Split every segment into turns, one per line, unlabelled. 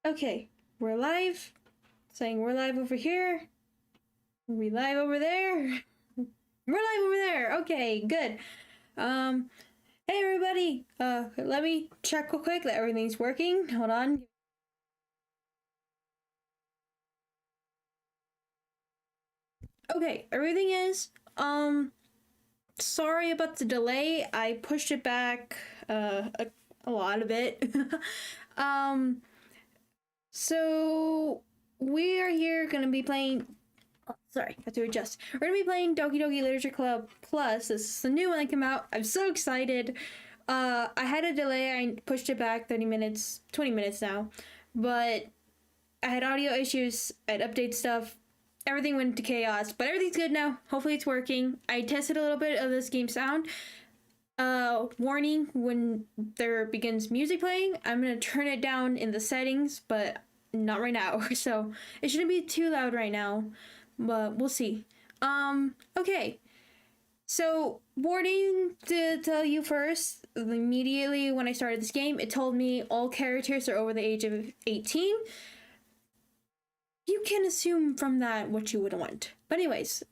Okay, we're live. Saying we're live over here. Are we live over there? We're live over there. Okay, good. Hey everybody. Let me check real quick that everything's working. Hold on. Okay, everything is. Sorry about the delay. I pushed it back a lot of it. um so we are here gonna be playing. Oh, sorry, I have to adjust. We're gonna be playing Doki Doki Literature Club Plus. This is the new one that came out. I'm so excited. I had a delay. I pushed it back 30 minutes, 20 minutes now, but I had audio issues. I had update stuff. Everything went into chaos, but everything's good now. Hopefully, it's working. I tested a little bit of this game sound. Warning: when there begins music playing, I'm gonna turn it down in the settings, but not right now. So it shouldn't be too loud right now, but we'll see. Okay. So, warning to tell you first, immediately when I started this game, it told me all characters are over the age of 18. You can assume from that what you would want. But anyways,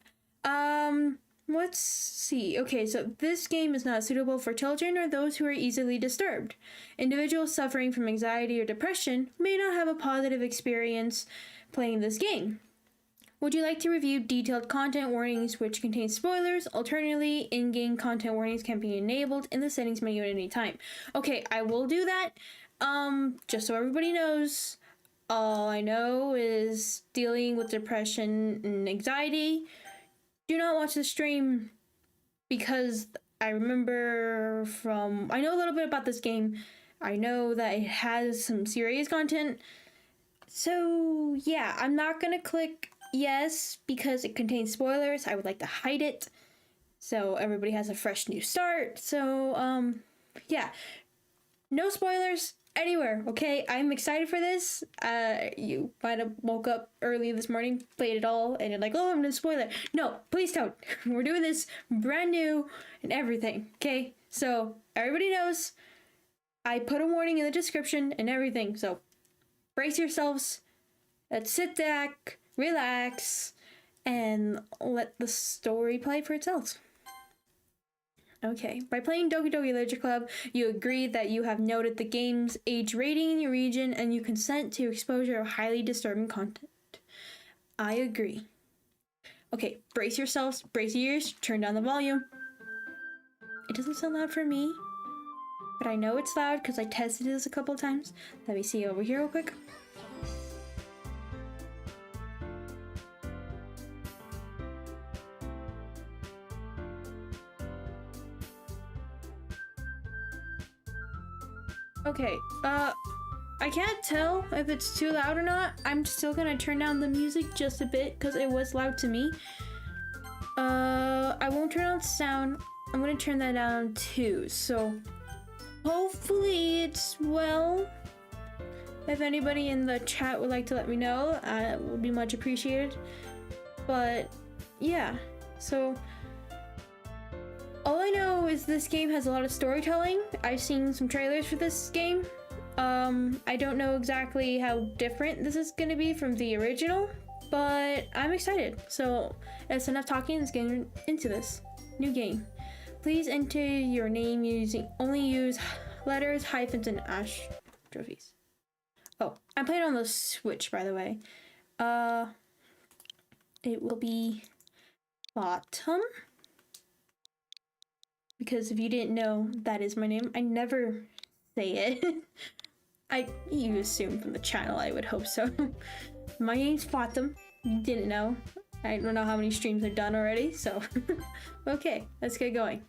let's see. Okay, so this game is not suitable for children or those who are easily disturbed. Individuals suffering from anxiety or depression may not have a positive experience playing this game. Would you like to review detailed content warnings which contain spoilers? Alternatively, in-game content warnings can be enabled in the settings menu at any time. Okay, I will do that. Just so everybody knows, all I know is dealing with depression and anxiety. Do not watch the stream because I remember I know a little bit about this game. I know that it has some serious content. So yeah, I'm not gonna click yes because it contains spoilers. I would like to hide it so everybody has a fresh new start. So yeah, no spoilers anywhere. Okay, I'm excited for this. You might have woke up early this morning, played it all, and you're like, oh, I'm gonna spoil it. No, please don't. We're doing this brand new and everything. Okay, so everybody knows I put a warning in the description and everything, so brace yourselves. Let's sit back, relax, and let the story play for itself. Okay, by playing Doki Doki Literature Club, you agree that you have noted the game's age rating in your region and you consent to exposure of highly disturbing content. I agree. Okay, brace yourselves, brace your ears, turn down the volume. It doesn't sound loud for me, but I know it's loud because I tested this a couple times. Let me see over here real quick. Okay, I can't tell if it's too loud or not. I'm still gonna turn down the music just a bit because it was loud to me. I won't turn on sound. I'm gonna turn that down too, so hopefully it's well. If anybody in the chat would like to let me know, it would be much appreciated. But yeah, so all I know is this game has a lot of storytelling. I've seen some trailers for this game. I don't know exactly how different this is gonna be from the original, but I'm excited. So that's enough talking. Let's get into this new game. Please enter your name only use letters, hyphens, and apostrophes. Oh, I'm playing on the Switch, by the way. It will be Bottom. Because if you didn't know, that is my name. I never say it. You assume from the channel, I would hope so. My name's Fatum. You didn't know. I don't know how many streams I've done already, so. Okay, let's get going.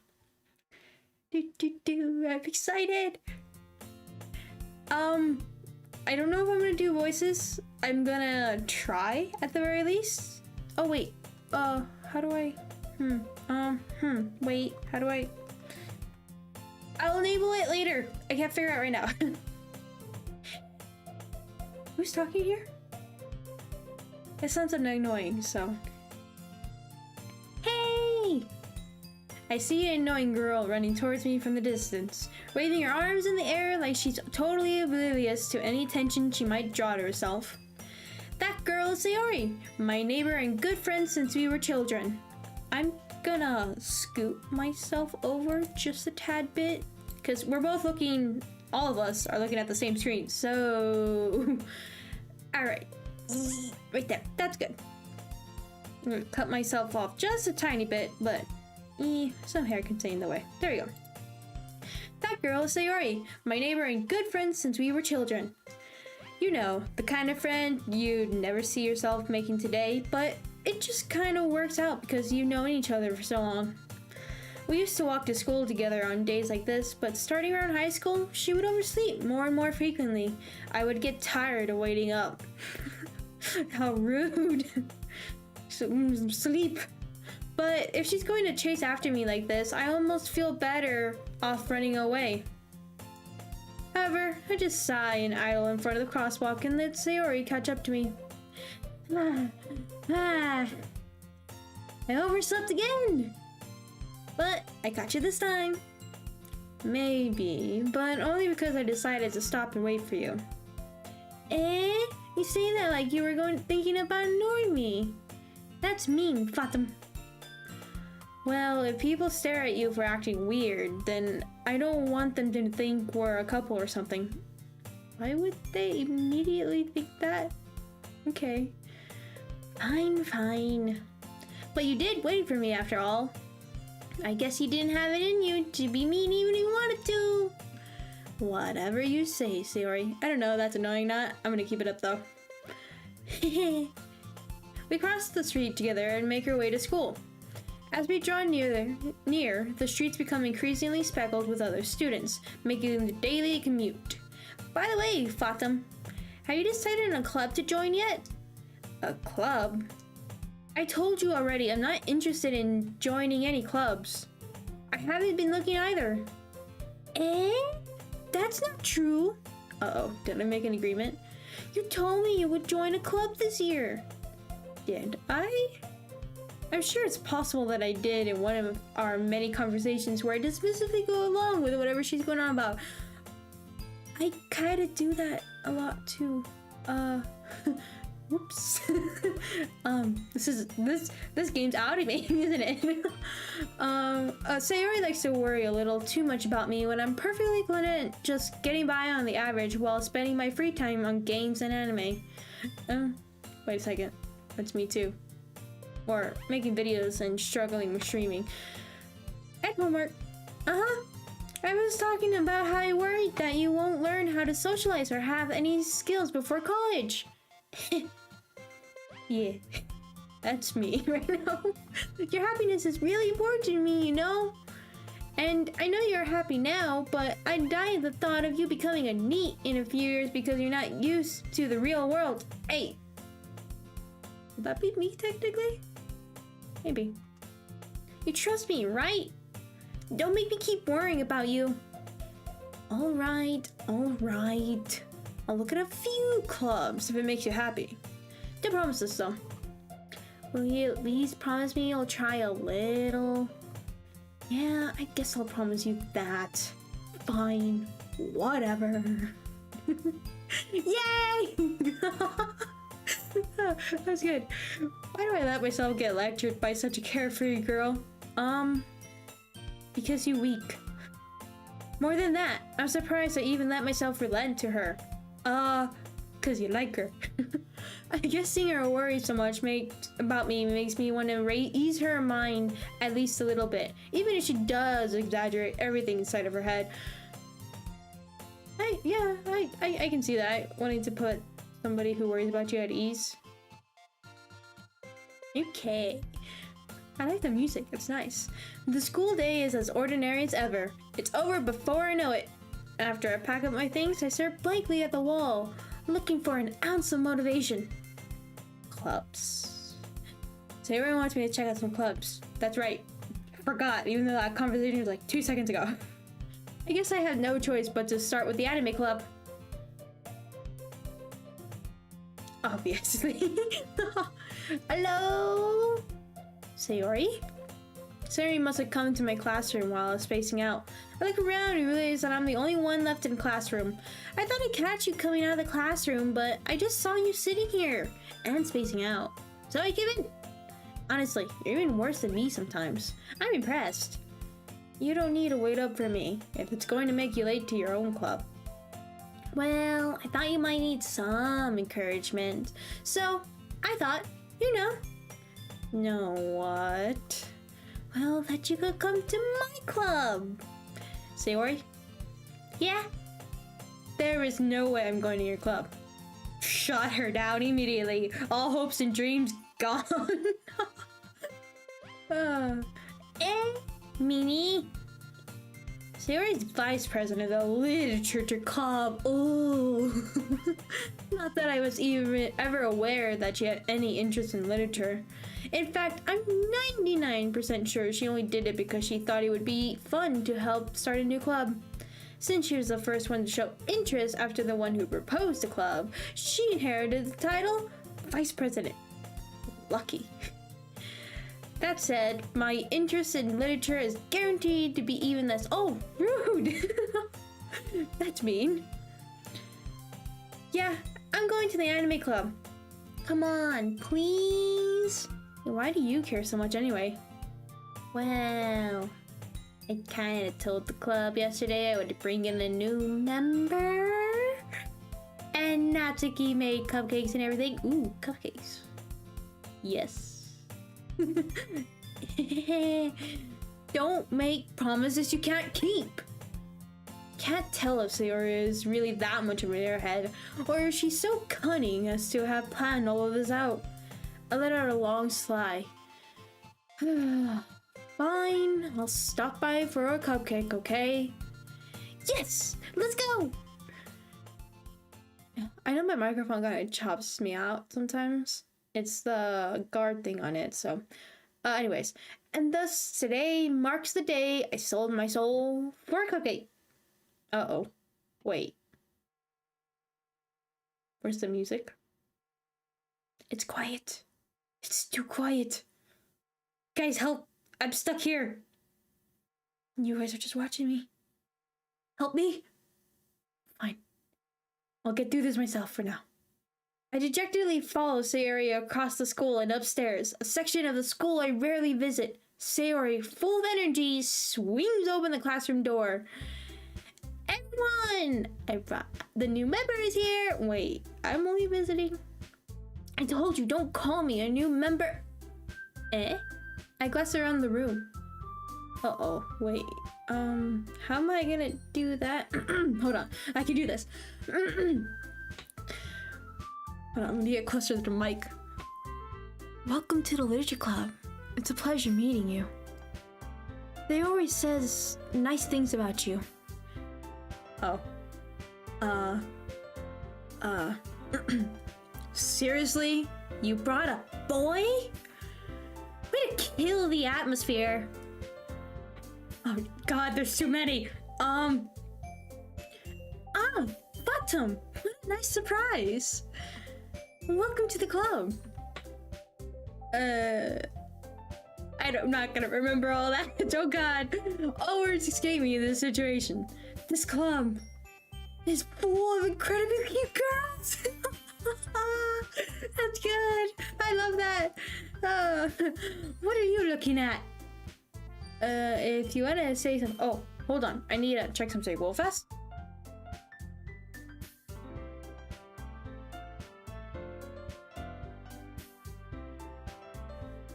I'm excited! I don't know if I'm gonna do voices. I'm gonna try at the very least. Oh wait, how do I? Wait, how do I? I'll enable it later. I can't figure it out right now. Who's talking here? It sounds annoying, so. Hey! I see an annoying girl running towards me from the distance, waving her arms in the air like she's totally oblivious to any attention she might draw to herself. That girl is Sayori, my neighbor and good friend since we were children. I'm gonna scoot myself over just a tad bit, because we're both looking, all of us are looking at the same screen, so... Alright, right there, that's good. I'm gonna cut myself off just a tiny bit, but some hair can stay in the way. There we go. That girl is Sayori, my neighbor and good friend since we were children. You know, the kind of friend you'd never see yourself making today, but it just kind of works out because you've known each other for so long. We used to walk to school together on days like this, but starting around high school, she would oversleep more and more frequently. I would get tired of waiting up. How rude. Sleep. But if she's going to chase after me like this, I almost feel better off running away. However, I just sigh and idle in front of the crosswalk and let Sayori catch up to me. I overslept again! But I got you this time. Maybe, but only because I decided to stop and wait for you. You say that like you were thinking about ignoring me. That's mean, Fatim. Well, if people stare at you for acting weird, then I don't want them to think we're a couple or something. Why would they immediately think that? Okay. Fine. But you did wait for me after all. I guess you didn't have it in you to be mean even if you wanted to. Whatever you say, Sayori. I don't know, that's annoying not. I'm gonna keep it up though. We cross the street together and make our way to school. As we draw near, the streets become increasingly speckled with other students, making the daily commute. By the way, Fatim, have you decided on a club to join yet? A club? I told you already, I'm not interested in joining any clubs. I haven't been looking either. That's not true. Uh-oh, did I make an agreement? You told me you would join a club this year. Did I? I'm sure it's possible that I did in one of our many conversations where I dismissively go along with whatever she's going on about. I kind of do that a lot too. Whoops. This game's outing me, isn't it? Sayori likes to worry a little too much about me when I'm perfectly content just getting by on the average while spending my free time on games and anime. Wait a second. That's me too. Or making videos and struggling with streaming. And homework. I was talking about how I worried that you won't learn how to socialize or have any skills before college. Yeah, that's me right now. Your happiness is really important to me, you know? And I know you're happy now, but I'd die at the thought of you becoming a NEET in a few years because you're not used to the real world. Hey! Would that be me, technically? Maybe. You trust me, right? Don't make me keep worrying about you. Alright. I'll look at a few clubs if it makes you happy. Don't promise this though. Will you at least promise me you'll try a little? Yeah, I guess I'll promise you that. Fine. Whatever. Yay! That's good. Why do I let myself get lectured by such a carefree girl? Because you're weak. More than that, I'm surprised I even let myself relent to her. Cause you like her. I guess seeing her worry so much about me makes me want to ease her mind at least a little bit, even if she does exaggerate everything inside of her head. I can see that, wanting to put somebody who worries about you at ease. Okay. I like the music, it's nice. The school day is as ordinary as ever. It's over before I know it. After I pack up my things, I stare blankly at the wall, looking for an ounce of motivation. Clubs. So everyone wants me to check out some clubs. That's right. I forgot, even though that conversation was like 2 seconds ago. I guess I had no choice but to start with the anime club. Obviously. Hello? Sayori? Sayori must have come to my classroom while I was spacing out. I look around and realize that I'm the only one left in the classroom. I thought I'd catch you coming out of the classroom, but I just saw you sitting here and spacing out. So I came in. Honestly, you're even worse than me sometimes. I'm impressed. You don't need to wait up for me if it's going to make you late to your own club. Well, I thought you might need some encouragement. So, I thought, you know what? Well, that you could come to my club. Sayori? Yeah? There is no way I'm going to your club. Shut her down immediately. All hopes and dreams gone. Mini? Sayori's vice president of the literature club. Oh. Not that I was even ever aware that she had any interest in literature. In fact, I'm 99% sure she only did it because she thought it would be fun to help start a new club. Since she was the first one to show interest after the one who proposed the club, she inherited the title Vice President. Lucky. That said, my interest in literature is guaranteed to be even less— oh, rude! That's mean. Yeah, I'm going to the anime club. Come on, please? Why do you care so much anyway? Well, I kinda told the club yesterday I would bring in a new member. And Natsuki made cupcakes and everything. Ooh, cupcakes. Yes. Don't make promises you can't keep. Can't tell if Sayori is really that much of an airhead, or if she's so cunning as to have planned all of this out. I let out a long sigh. Fine, I'll stop by for a cupcake, okay? Yes! Let's go! I know my microphone kind of chops me out sometimes. It's the guard thing on it, so... anyways. And thus, today marks the day I sold my soul for a cupcake. Uh-oh. Wait. Where's the music? It's quiet. It's too quiet. Guys, help! I'm stuck here. You guys are just watching me. Help me? Fine. I'll get through this myself for now. I dejectedly follow Sayori across the school and upstairs, a section of the school I rarely visit. Sayori, full of energy, swings open the classroom door. Everyone! The new member is here! Wait, I'm only visiting? I told you, don't call me a new member. Eh? I glance around the room. Uh-oh, wait. How am I gonna do that? Hold on, I can do this. Hold on, I'm gonna get closer to the mic. Welcome to the Literature Club. It's a pleasure meeting you. They always says nice things about you. Oh. Seriously? You brought a boy? Way to kill the atmosphere. Oh god, there's too many. Bottom. What a nice surprise. Welcome to the club. I'm not gonna remember all that. Oh god. All words escape me in this situation. This club is full of incredibly cute girls. That's good. I love that. What are you looking at? If you wanna say something— oh, hold on. I need to check something real fast.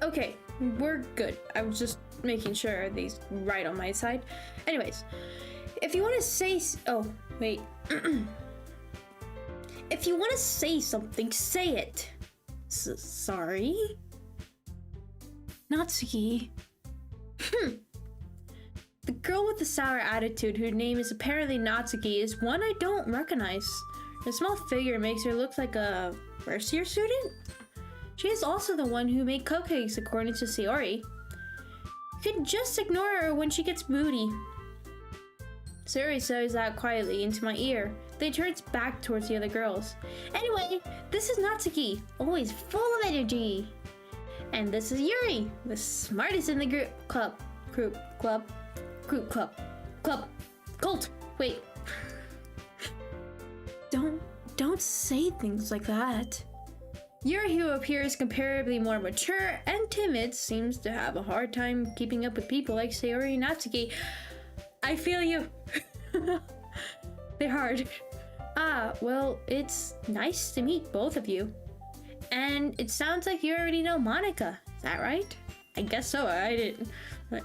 Okay, we're good. I was just making sure these right on my side. Anyways, if you want to say— oh, wait. If you want to say something, say it. Sorry? Natsuki. The girl with the sour attitude, whose name is apparently Natsuki, is one I don't recognize. Her small figure makes her look like a first-year student? She is also the one who made cupcakes, according to Sayori. You can just ignore her when she gets moody. Sayori says that quietly into my ear, then turns back towards the other girls. Anyway, this is Natsuki, always full of energy. And this is Yuri, the smartest in the cult. Wait. Don't say things like that. Yuri, who appears comparably more mature and timid, seems to have a hard time keeping up with people like Sayori and Natsuki. I feel you. They're hard. Well, it's nice to meet both of you. And it sounds like you already know Monica. Is that right? I guess so. I didn't. I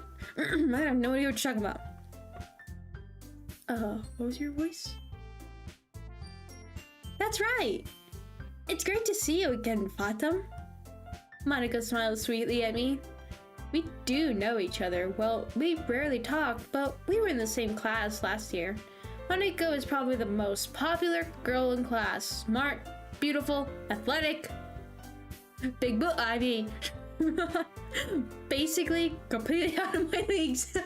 have no idea what you're talking about. What was your voice? That's right. It's great to see you again, Fatum. Monica smiled sweetly at me. We do know each other. Well, we rarely talk, but we were in the same class last year. Monica is probably the most popular girl in class. Smart, beautiful, athletic. Big boot, I mean. Basically, completely out of my leagues.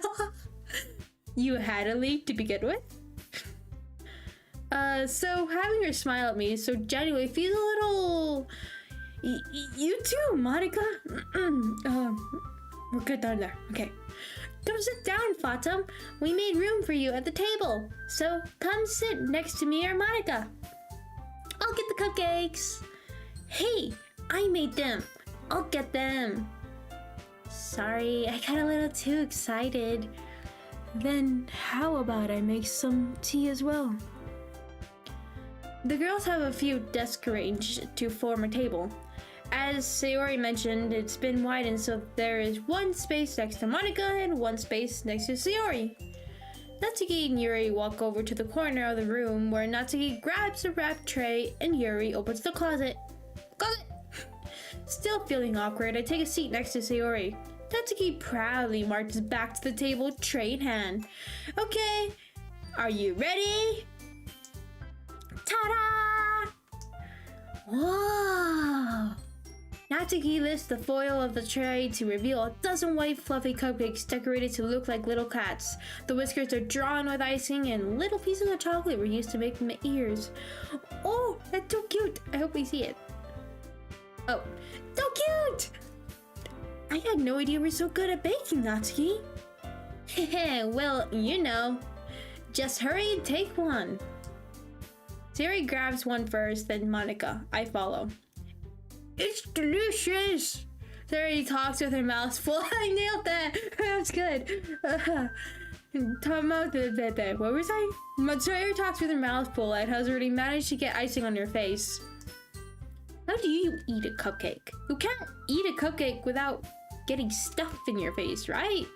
You had a league to begin with? So having her smile at me so genuinely feels a little... You too, Monica. We're good down there. Okay. Come sit down, Fatum. We made room for you at the table. So come sit next to me or Monica. I'll get the cupcakes. Hey, I made them. I'll get them. Sorry, I got a little too excited. Then how about I make some tea as well? The girls have a few desks arranged to form a table. As Sayori mentioned, it's been widened so there is one space next to Monica and one space next to Sayori. Natsuki and Yuri walk over to the corner of the room where Natsuki grabs a wrapped tray and Yuri opens the closet. Still feeling awkward, I take a seat next to Sayori. Natsuki proudly marches back to the table, tray in hand. Okay, are you ready? Ta-da! Whoa! Natsuki lifts the foil of the tray to reveal a dozen white fluffy cupcakes decorated to look like little cats. The whiskers are drawn with icing and little pieces of chocolate were used to make them ears. Oh, that's so cute! I hope we see it. Oh, so cute! I had no idea we're so good at baking, Natsuki. Well, you know. Just hurry and take one. Sayori grabs one first, then Monica. I follow. It's delicious! Sayori talks with her mouth full. I nailed that! That was good. What was I? Sayori talks with her mouth full and has already managed to get icing on her face. How do you eat a cupcake? You can't eat a cupcake without getting stuff in your face, right?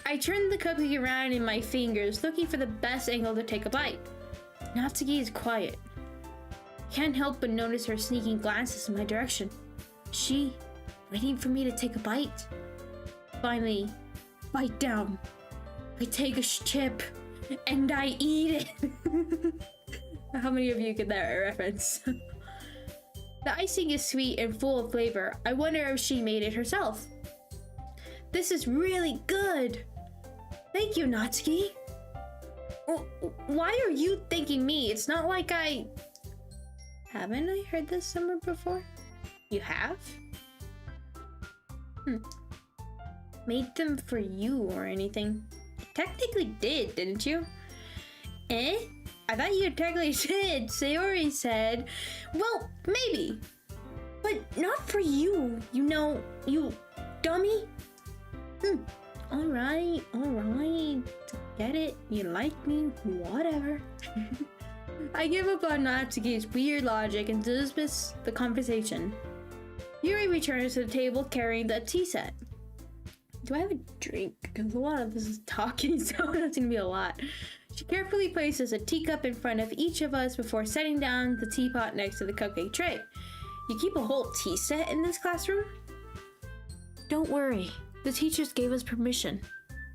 I turn the cupcake around in my fingers, looking for the best angle to take a bite. Natsuki is quiet. Can't help but notice her sneaking glances in my direction. She waiting for me to take a bite. Finally, bite down. I take a chip and I eat it. How many of you get that reference? The icing is sweet and full of flavor. I wonder if she made it herself. This is really good. Thank you, Natsuki. Why are you thanking me? It's not like I... Haven't I heard this somewhere before? You have? Made them for you or anything. You technically did, didn't you? Eh? I thought you technically did, Sayori said. Well, maybe. But not for you, you know, you dummy. Alright. Get it? You like me? Whatever. I give up on Natsuki's weird logic and dismiss the conversation. Yuri returns to the table carrying the tea set. Do I have a drink? Because a lot of this is talking, so that's gonna be a lot. She carefully places a teacup in front of each of us before setting down the teapot next to the cupcake tray. You keep a whole tea set in this classroom? Don't worry. The teachers gave us permission.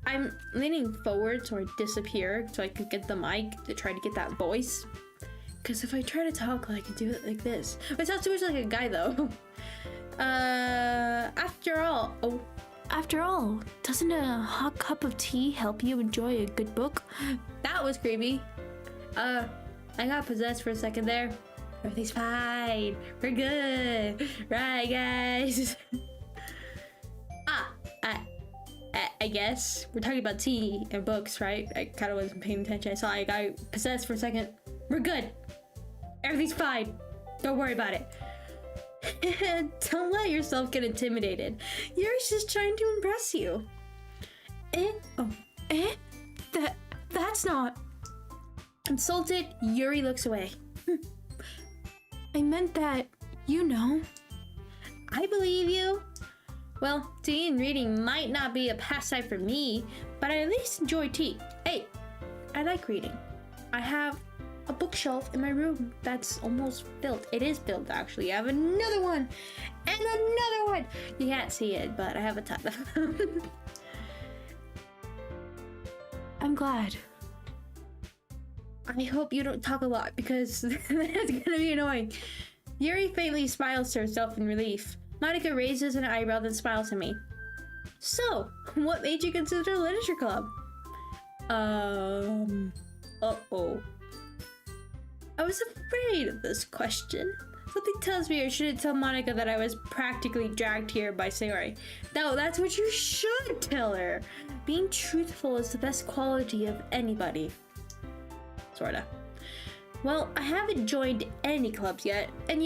I'm leaning forward so I disappear so I could get the mic to try to get that voice. Because if I try to talk, I could do it like this. It sounds too much like a guy though. After all, doesn't a hot cup of tea help you enjoy a good book? That was creepy. I got possessed for a second there. Everything's fine. We're good. Right, guys? I guess. We're talking about tea and books, right? I kind of wasn't paying attention. I saw I got possessed for a second. We're good. Everything's fine. Don't worry about it. Don't let yourself get intimidated. Yuri's just trying to impress you. That's not. Insulted, Yuri looks away. I meant that, you know. I believe you. Well, tea and reading might not be a pastime for me, but I at least enjoy tea. Hey, I like reading. I have a bookshelf in my room that's almost filled. It is filled, actually. I have another one and another one. You can't see it, but I have a ton of them. I'm glad. I hope you don't talk a lot because that's gonna be annoying. Yuri faintly smiles to herself in relief. Monica raises an eyebrow then smiles at me. So, what made you consider a literature club? Uh-oh. I was afraid of this question. Something tells me I shouldn't tell Monica that I was practically dragged here by Sayori. No, that's what you should tell her. Being truthful is the best quality of anybody. Sorta. Well, I haven't joined any clubs yet, and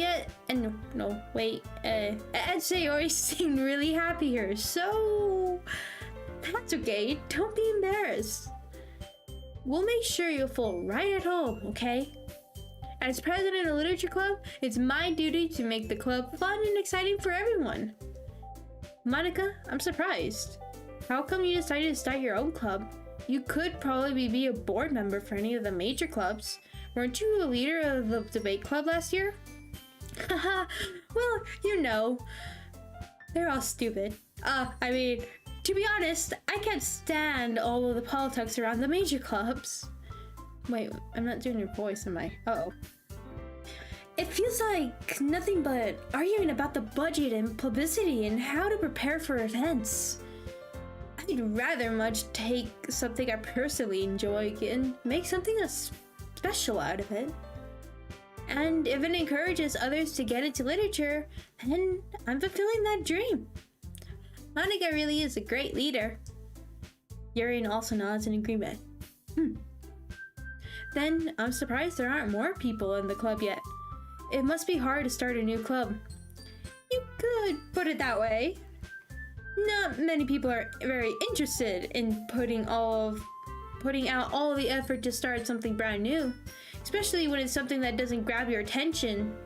Sayori seemed really happy here, so that's okay. Don't be embarrassed. We'll make sure you feel right at home, okay? As president of Literature Club, it's my duty to make the club fun and exciting for everyone. Monica, I'm surprised. How come you decided to start your own club? You could probably be a board member for any of the major clubs. Weren't you a leader of the debate club last year? Haha, well, you know, they're all stupid. To be honest, I can't stand all of the politics around the major clubs. Wait, I'm not doing your voice, am I? Uh-oh. It feels like nothing but arguing about the budget and publicity and how to prepare for events. I'd rather much take something I personally enjoy and make something that's special out of it. And if it encourages others to get into literature, then I'm fulfilling that dream. Monica really is a great leader. Yuri also nods in agreement. Then I'm surprised there aren't more people in the club yet. It must be hard to start a new club. You could put it that way. Not many people are very interested in putting out all the effort to start something brand new, especially when it's something that doesn't grab your attention,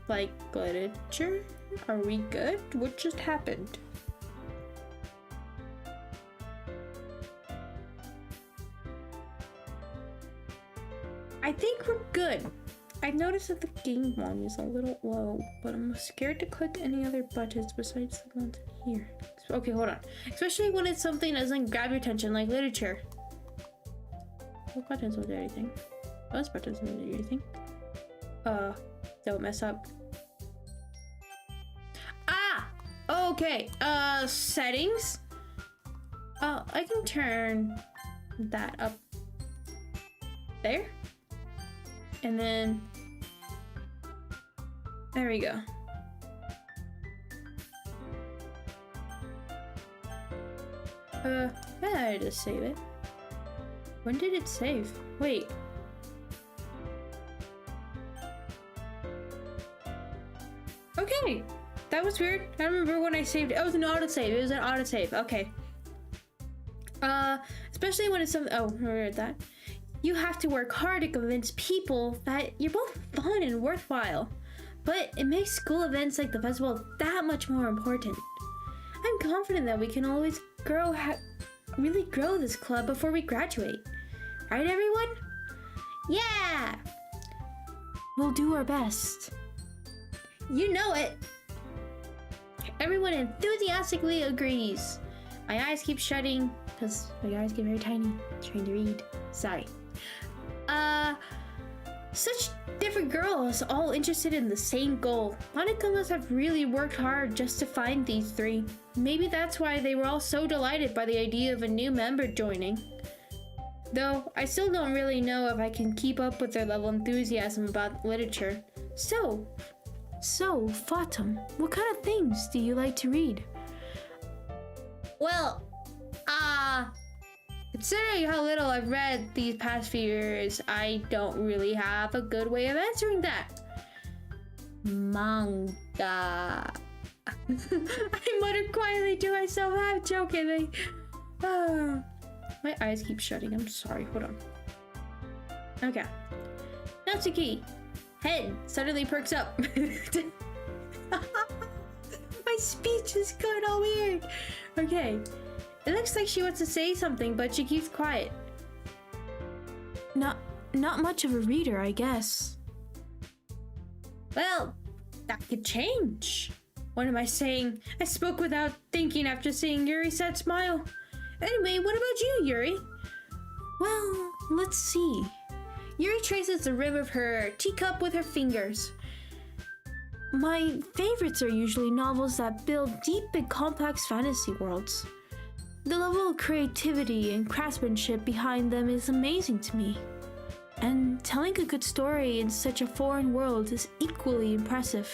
like literature. Are we good? What just happened? I think we're good. I've noticed that the game volume is a little low, but I'm scared to click any other buttons besides the ones in here. Okay, hold on. Especially when it's something that doesn't grab your attention, like literature. What buttons will do anything? Those buttons will do anything. Don't mess up. Ah! Okay, settings. I can turn that up there. And then, there we go. I just save it. When did it save? Wait. Okay, that was weird. I remember when I saved it. Oh, it was an autosave. It was an autosave. Okay. Especially when it's some. Oh, I read that. You have to work hard to convince people that you're both fun and worthwhile. But it makes school events like the festival that much more important. I'm confident that we can always really grow this club before we graduate. Right, everyone? Yeah! We'll do our best. You know it! Everyone enthusiastically agrees. My eyes keep shutting because my eyes get very tiny trying to read. Sorry. Such different girls, all interested in the same goal. Monica must have really worked hard just to find these three. Maybe that's why they were all so delighted by the idea of a new member joining. Though, I still don't really know if I can keep up with their level of enthusiasm about literature. So, Fatum, what kind of things do you like to read? Well, considering how little I've read these past few years, I don't really have a good way of answering that. Manga. I muttered quietly to myself, half jokingly. My eyes keep shutting. I'm sorry. Hold on. Okay. Natsuki. Head suddenly perks up. My speech is going all weird. Okay. It looks like she wants to say something, but she keeps quiet. Not much of a reader, I guess. Well, that could change. What am I saying? I spoke without thinking after seeing Yuri's sad smile. Anyway, what about you, Yuri? Well, let's see. Yuri traces the rim of her teacup with her fingers. My favorites are usually novels that build deep and complex fantasy worlds. The level of creativity and craftsmanship behind them is amazing to me. And telling a good story in such a foreign world is equally impressive.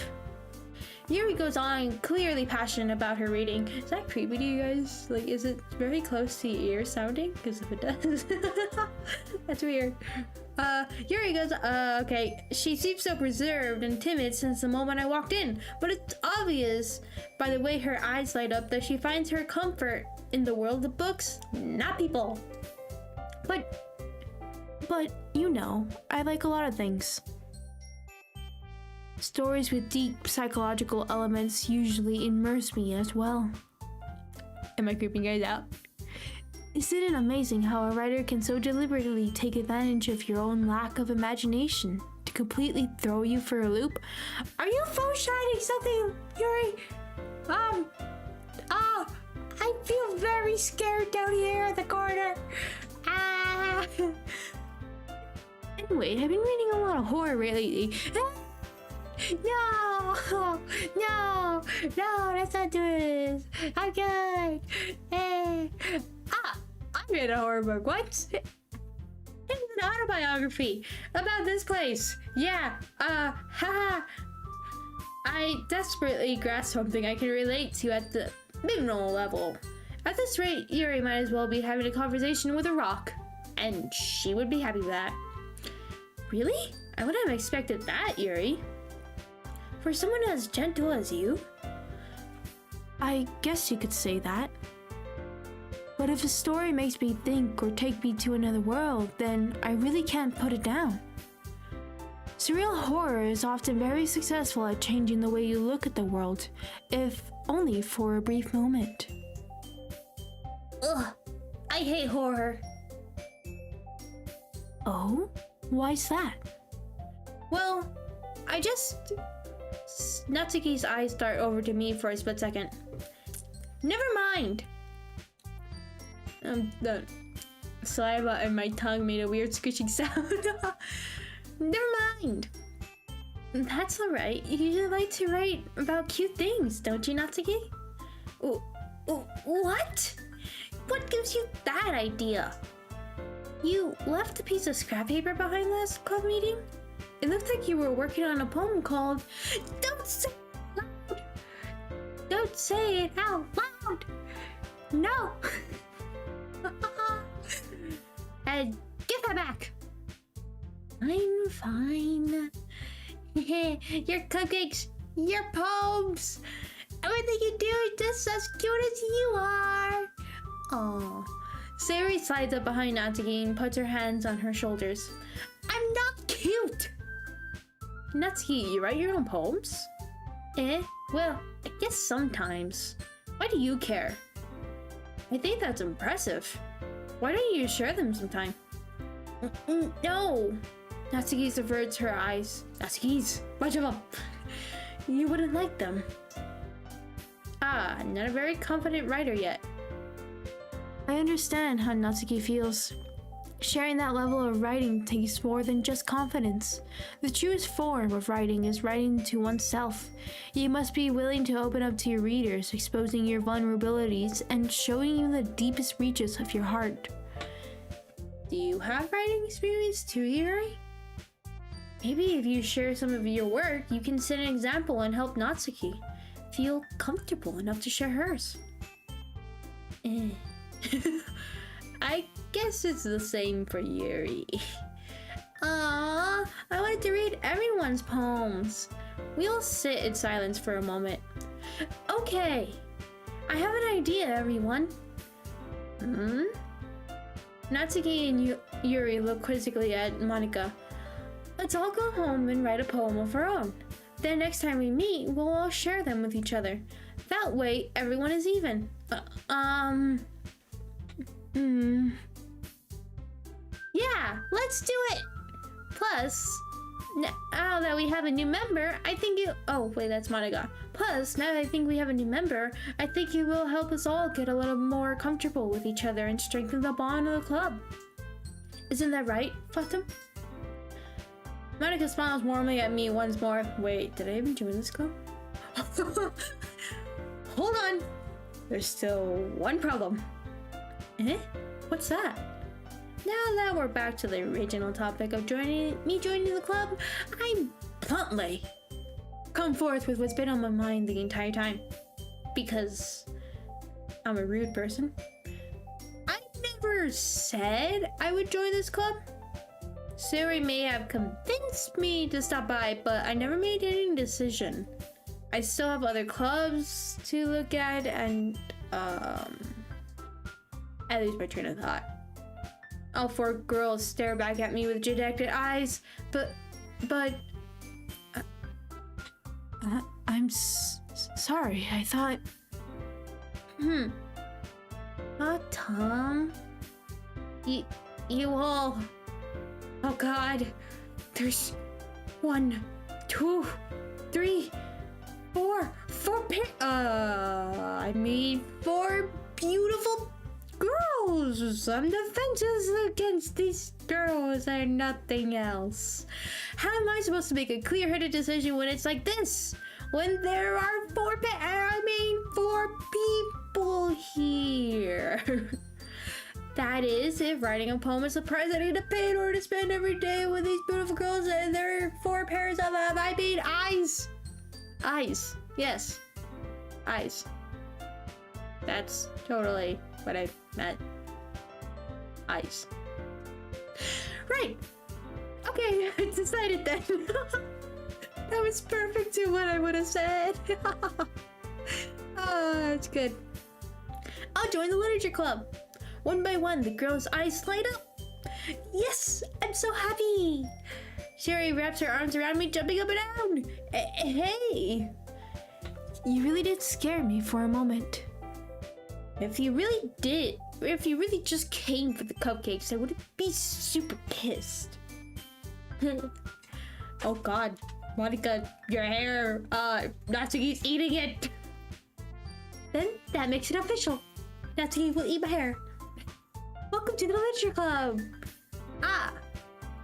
Yuri goes on, clearly passionate about her reading. Is that creepy to you guys? Like, is it very close to your ear sounding? Because if it does, that's weird. Yuri goes, okay. She seems so reserved and timid since the moment I walked in, but it's obvious by the way her eyes light up that she finds her comfort in the world of books, not people. But you know, I like a lot of things. Stories with deep psychological elements usually immerse me as well. Am I creeping guys out? Isn't it amazing how a writer can so deliberately take advantage of your own lack of imagination to completely throw you for a loop? Are you phone shining something, Yuri? I feel very scared down here in the corner. Anyway, I've been reading a lot of horror lately. No, let's not do this. I'm good. Hey. I read a horror book once. It was an autobiography about this place. Yeah, haha. I desperately grasped something I can relate to at the minimal level. At this rate, Yuri might as well be having a conversation with a rock. And she would be happy with that. Really? I wouldn't have expected that, Yuri. For someone as gentle as you? I guess you could say that. But if a story makes me think or take me to another world, then I really can't put it down. Surreal horror is often very successful at changing the way you look at the world, if only for a brief moment. Ugh, I hate horror. Oh? Why's that? Well, Natsuki's eyes dart over to me for a split second. Never mind! The saliva and my tongue made a weird squishing sound. Never mind! That's alright. You usually like to write about cute things, don't you, Natsuki? What? What gives you that idea? You left a piece of scrap paper behind last club meeting? It looked like you were working on a poem called Don't Say It Loud! Don't say it out loud! No! And give that back! I'm fine. Your cupcakes, your poems, everything you do is just as cute as you are. Oh. Sayori slides up behind Natsuki and puts her hands on her shoulders. I'm not cute! Natsuki, you write your own poems? Well, I guess sometimes. Why do you care? I think that's impressive. Why don't you share them sometime? No! Natsuki averts her eyes. Natsuki's, bunch of them. You wouldn't like them. Not a very confident writer yet. I understand how Natsuki feels. Sharing that level of writing takes more than just confidence. The truest form of writing is writing to oneself. You must be willing to open up to your readers, exposing your vulnerabilities and showing you the deepest reaches of your heart. Do you have writing experience too, Yuri? Maybe if you share some of your work, you can set an example and help Natsuki feel comfortable enough to share hers. Eh. I guess it's the same for Yuri. Aww, I wanted to read everyone's poems. We all sit in silence for a moment. Okay, I have an idea, everyone. Natsuki and Yuri look quizzically at Monika. Let's all go home and write a poem of our own. Then next time we meet, we'll all share them with each other. That way, everyone is even. Yeah, let's do it! Plus, now that we have a new member, I think it... Oh, wait, that's Monika. Plus, now that I think we have a new member, I think it will help us all get a little more comfortable with each other and strengthen the bond of the club. Isn't that right, Fatum? Monika smiles warmly at me once more. Wait, did I even join this club? Hold on! There's still one problem. Eh? What's that? Now that we're back to the original topic of joining the club, I bluntly come forth with what's been on my mind the entire time. Because I'm a rude person. I never said I would join this club. Suri may have convinced me to stop by, but I never made any decision. I still have other clubs to look at, and I lose my train of thought. All four girls stare back at me with dejected eyes, but I'm sorry. I thought. Tom. You all. Oh God. There's 1, 2, 3, 4 I mean 4 beautiful girls. Some defenses against these girls are nothing else. How am I supposed to make a clear-headed decision when it's like this? When there are 4 people here. That is, if writing a poem is the price I need to pay in order to spend every day with these beautiful girls, and there are 4 pairs of them. I mean eyes. Eyes. Yes. Eyes. That's totally what I meant. Eyes. Right. Okay, I decided then. That was perfect to what I would have said. That's good. I'll join the literature club. One by one, the girls' eyes light up. Yes, I'm so happy. Sherry wraps her arms around me, jumping up and down. Hey, you really did scare me for a moment. If you really just came for the cupcakes, I would be super pissed. Oh God, Monika, your hair, Natsuki's eating it. Then that makes it official. Natsuki will eat my hair. Welcome to the literature club. Ah,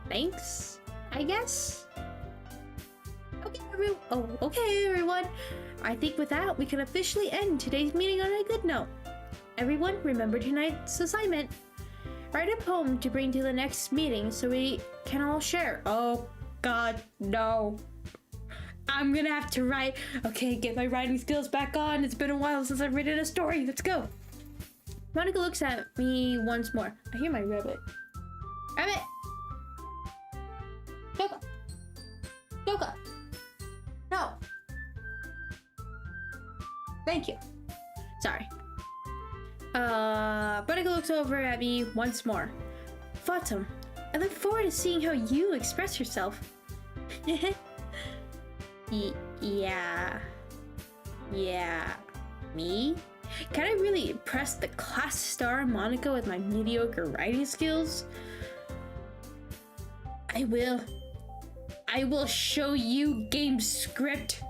thanks, I guess. Okay, everyone. I think with that, we can officially end today's meeting on a good note. Everyone, remember tonight's assignment. Write a poem to bring to the next meeting so we can all share. Oh God, no. I'm gonna have to write. Okay, get my writing skills back on. It's been a while since I've written a story. Let's go. Monika looks at me once more. I hear my rabbit. Rabbit! Doka! Doka! No! Thank you. Sorry. Monika looks over at me once more. Fatum, I look forward to seeing how you express yourself. Yeah. Me? Can I really impress the class star Monika with my mediocre writing skills? I will show you, game script.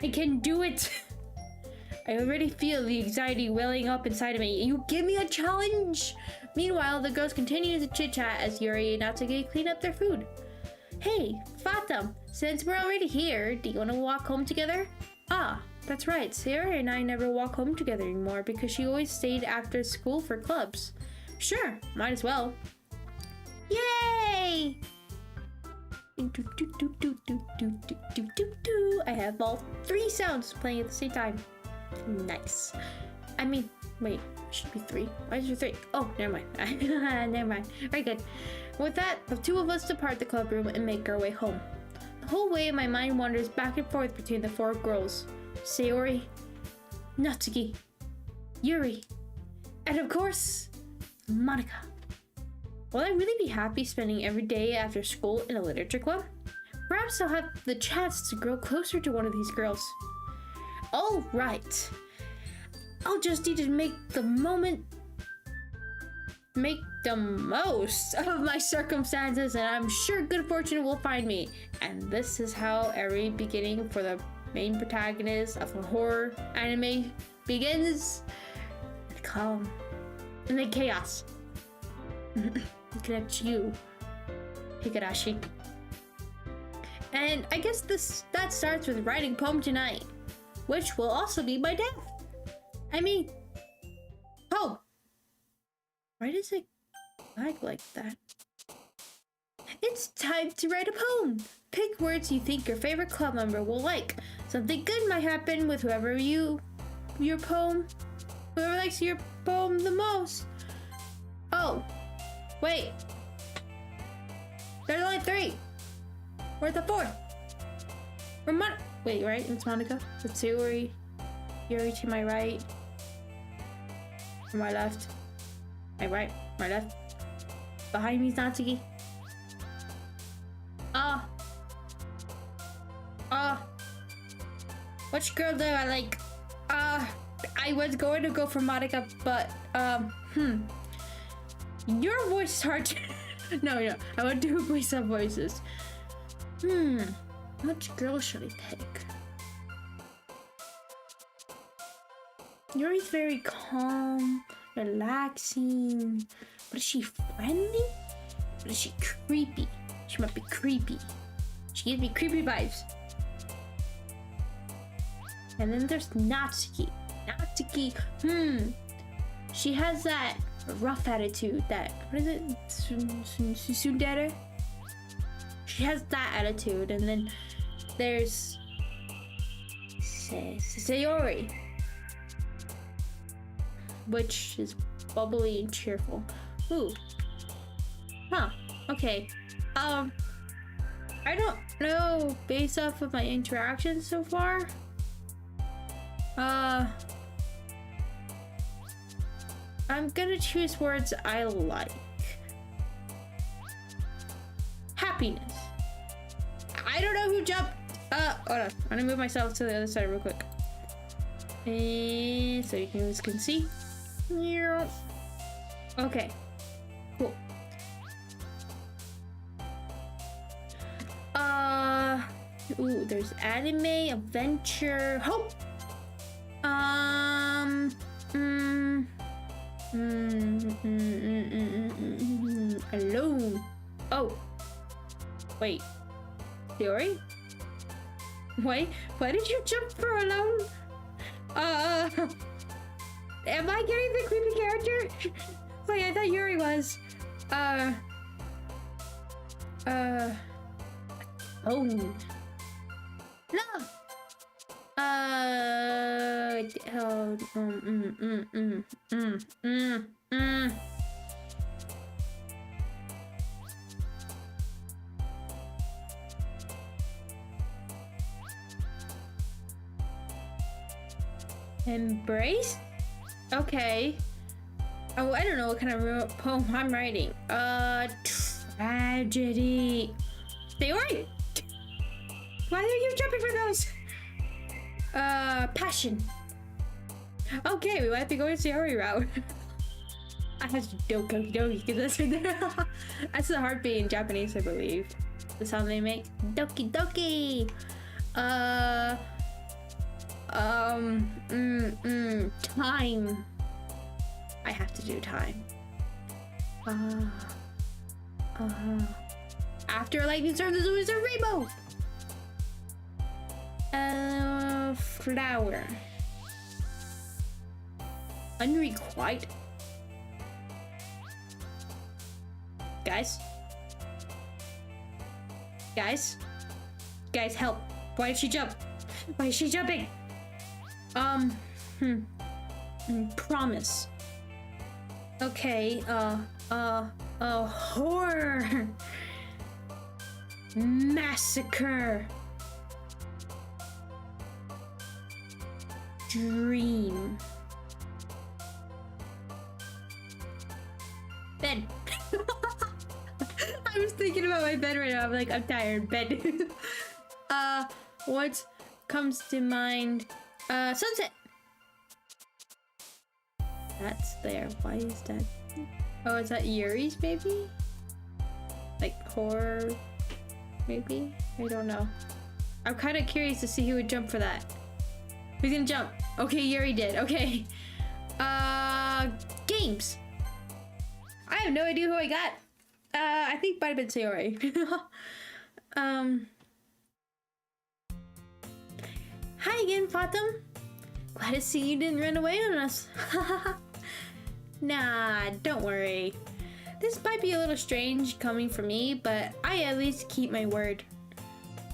I can do it. I already feel the anxiety welling up inside of me. You give me a challenge. Meanwhile, the girls continue to chit-chat as Yuri and Natsuki clean up their food. Hey, Fatum, since we're already here, do you want to walk home together? Ah, that's right. Sarah and I never walk home together anymore because she always stayed after school for clubs. Sure, might as well. Yay! I have all 3 sounds playing at the same time. Nice. I mean, wait, it should be 3. Why is there 3? Oh, never mind. Never mind. Very good. With that, the 2 of us depart the club room and make our way home. The whole way, my mind wanders back and forth between the 4 girls: Sayori, Natsuki, Yuri, and of course, Monica. Will I really be happy spending every day after school in a literature club? Perhaps I'll have the chance to grow closer to one of these girls. All right. I'll just need to make the most of my circumstances, and I'm sure good fortune will find me. And this is how every beginning for the main protagonist of a horror anime begins. With calm and then chaos. Looking at you, Higurashi. And I guess that starts with writing poem tonight, which will also be my death. I mean, poem. Why does it lag like that? It's time to write a poem. Pick words you think your favorite club member will like. Something good might happen with whoever likes your poem the most. Oh, wait. There's only 3. Where's the 4th? Wait, right? It's Monica. It's Sayori. Yuri to my right. To my left. My right. My left. Behind me is Natsuki. Which girl do I like? I was going to go for Monica, but, your voice is hard to... No, I want to do voice up voices. Which girl should I pick? Yuri's very calm, relaxing. But is she friendly? But is she creepy? She might be creepy. She gives me creepy vibes. And then there's Natsuki. She has that rough attitude, what is it? Tsundere? She has that attitude. And then there's Sayori, which is bubbly and cheerful. Ooh. Huh. Okay. I don't know based off of my interactions so far. I'm gonna choose words I like. Happiness. I don't know who jumped. Hold on. I'm gonna move myself to the other side real quick. And so you guys can see. Okay. Cool. Ooh, there's anime, adventure, hope. Alone. Oh. Wait. Theory? Wait, why did you jump for alone? Am I getting the creepy character? Wait, I thought Yuri was. Oh. No. Embrace? Okay. Oh, I don't know what kind of poem I'm writing. Tragedy. Theory? Why are you jumping for those? Passion. Okay, we might be going Sayori route. I have to do Doki Doki because that's the heartbeat in Japanese, I believe. The sound they make. Doki Doki. Time. I have to do time. After lightning storm, there's always a rainbow. Flower. Unrequited. Guys, help! Why did she jump? Why is she jumping? Promise. Okay, horror. Massacre. Dream. Bed. I was thinking about my bed right now. I'm like, I'm tired. Bed. What comes to mind? Sunset. That's there. Why is that? Oh, is that Yuri's maybe? Like horror, maybe? I don't know. I'm kind of curious to see who would jump for that. Who's gonna jump? Okay, Yuri did. Okay. Games. I have no idea who I got. I think might have been Sayori. Hi again, Fatum. Glad to see you didn't run away on us. Nah, don't worry. This might be a little strange coming from me, but I at least keep my word.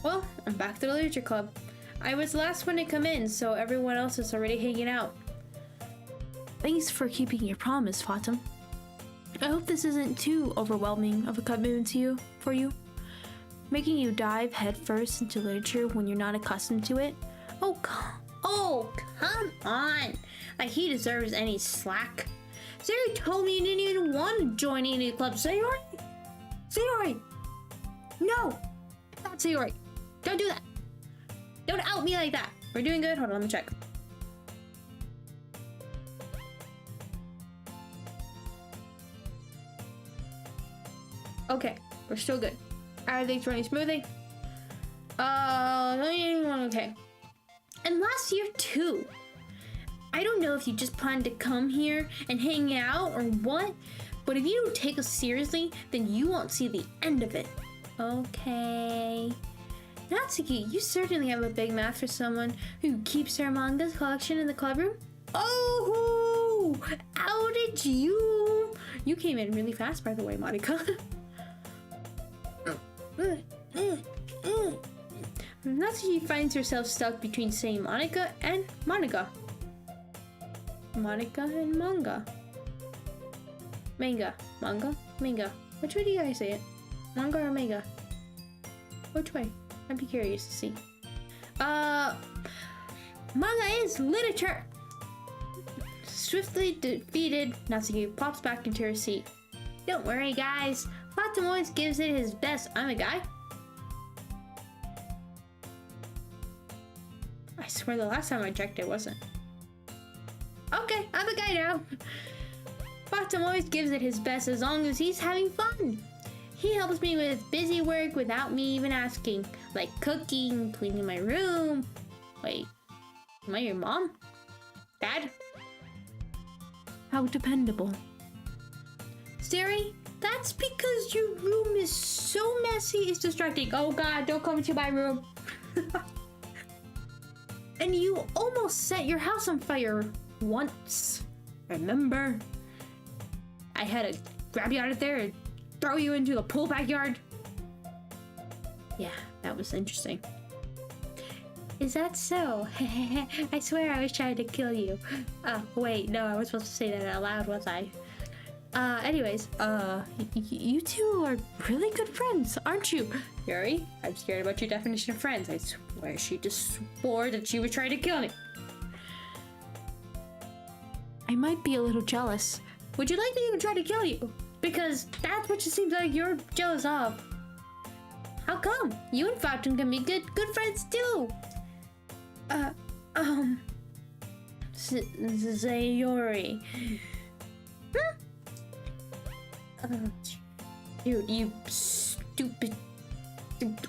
Well, I'm back to the literature club. I was the last one to come in, so everyone else is already hanging out. Thanks for keeping your promise, Fatum. I hope this isn't too overwhelming of a commitment for you. Making you dive headfirst into literature when you're not accustomed to it. Oh, come on! Like he deserves any slack. Sayori told me you didn't even want to join any club. Sayori! Sayori! No! Not Sayori. Don't do that. Don't out me like that. We're doing good. Hold on, let me check. Okay, we're still good. Everything's running smoothly. Okay. And last year too. I don't know if you just planned to come here and hang out or what, but if you don't take us seriously, then you won't see the end of it. Okay. Natsuki, you certainly have a big mouth for someone who keeps their manga's collection in the clubroom. Oh! How did you? You came in really fast, by the way, Monica. Natsuki finds herself stuck between saying Monica and Monica. Monica and manga. Manga. Manga? Manga. Which way do you guys say it? Manga or manga? Which way? I'd be curious to see. Manga is literature! Swiftly defeated, Natsuki pops back into her seat. Don't worry, guys. Fatum always gives it his best. I'm a guy. I swear the last time I checked it wasn't. Okay, I'm a guy now. Fatum always gives it his best as long as he's having fun. He helps me with busy work without me even asking. Like cooking, cleaning my room. Wait, am I your mom? Dad? How dependable. Siri, that's because your room is so messy it's distracting. Oh god, don't come into my room. And you almost set your house on fire once. Remember? I had to grab you out of there and throw you into the pool backyard. Yeah, that was interesting. Is that so? I swear I was trying to kill you. Wait, no, I was supposed to say that out loud, was I? Anyways, you two are really good friends, aren't you? Yuri, I'm scared about your definition of friends. I swear she just swore that she was trying to kill me. I might be a little jealous. Would you like me to try to kill you? Because that's what it seems like you're jealous of. How come? You and Fatum can be good friends too. Sayori. Dude, you stupid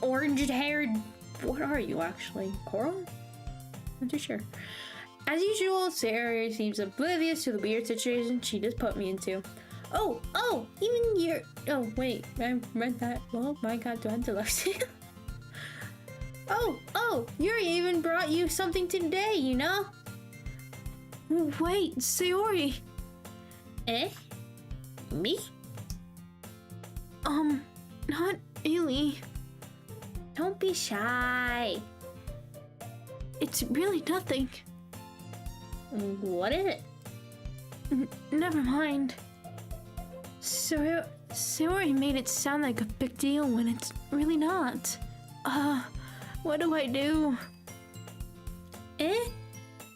orange-haired. What are you actually? Coral? I'm not too sure. As usual, Sayori seems oblivious to the weird situation she just put me into. Oh, even your. Oh, wait, I read that. Oh my god, do I have to look? Oh, Yuri even brought you something today, you know? Wait, Sayori. Eh? Me? Not really. Don't be shy. It's really nothing. What is it? Never mind. Sayori made it sound like a big deal when it's really not. What do I do?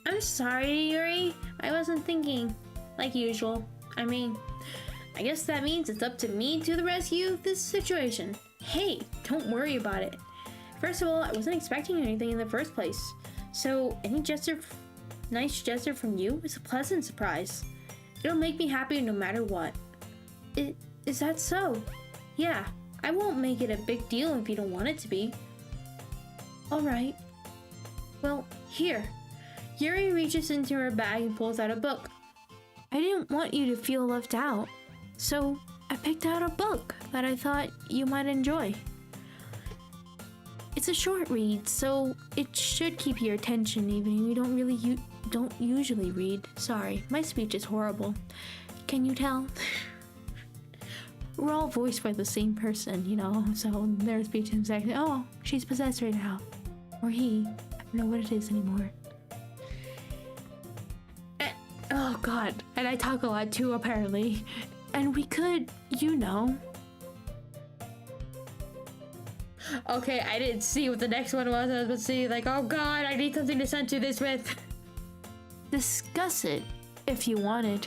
I'm sorry, Yuri. I wasn't thinking. Like usual. I mean, I guess that means it's up to me to the rescue of this situation. Hey, don't worry about it. First of all, I wasn't expecting anything in the first place. So, any nice gesture from you is a pleasant surprise. It'll make me happy no matter what. Is that so? Yeah, I won't make it a big deal if you don't want it to be. Alright. Well, here. Yuri reaches into her bag and pulls out a book. I didn't want you to feel left out, so I picked out a book that I thought you might enjoy. It's a short read, so it should keep your attention even if you don't usually read. Sorry, my speech is horrible. Can you tell? We're all voiced by the same person, you know, so their speech is like, oh, she's possessed right now. Or he. I don't know what it is anymore. Oh god, and I talk a lot too, apparently. And we could, you know. Okay, I didn't see what the next one was. I was about to say, like, oh god, I need something to censor this with. Discuss it, if you wanted.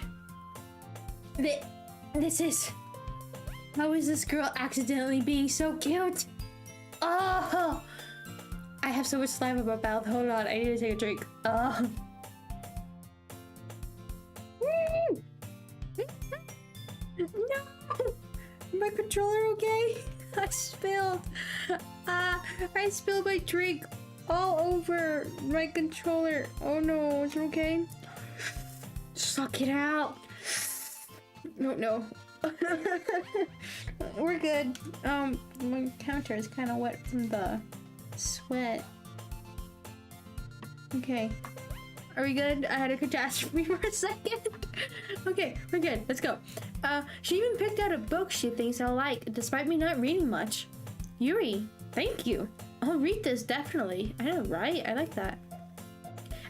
This is... How is this girl accidentally being so cute? Oh! I have so much slime in my mouth. Hold on, I need to take a drink. No! My controller okay? I spilled my drink all over my controller. Oh no, is it okay? Suck it out. No. We're good. My counter is kind of wet from the sweat. Okay. Are we good? I had a catastrophe for a second. Okay, we're good. Let's go. She even picked out a book she thinks I'll like, despite me not reading much. Yuri, thank you. I'll read this, definitely. I know, right? I like that.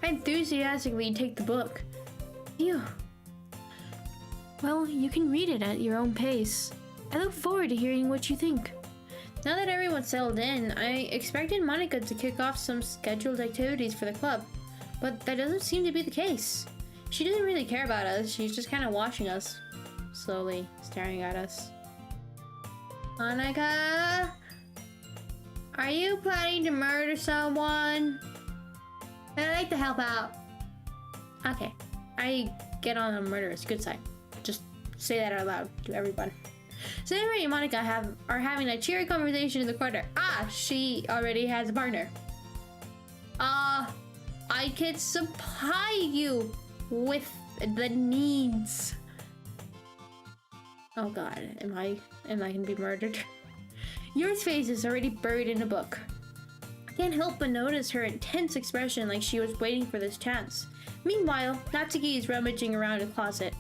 I enthusiastically take the book. Phew. Well, you can read it at your own pace. I look forward to hearing what you think. Now that everyone's settled in, I expected Monica to kick off some scheduled activities for the club, but that doesn't seem to be the case. She doesn't really care about us, she's just kind of watching us, slowly staring at us. Monica? Are you planning to murder someone? I'd like to help out. Okay, I get on a murderous good side. Just say that out loud to everyone. So Henry and Monica are having a cheery conversation in the corner. She already has a partner. I can supply you with the needs. Oh god, am I gonna be murdered? Yuri's face is already buried in a book. I can't help but notice her intense expression, like she was waiting for this chance. Meanwhile, Natsuki is rummaging around a closet.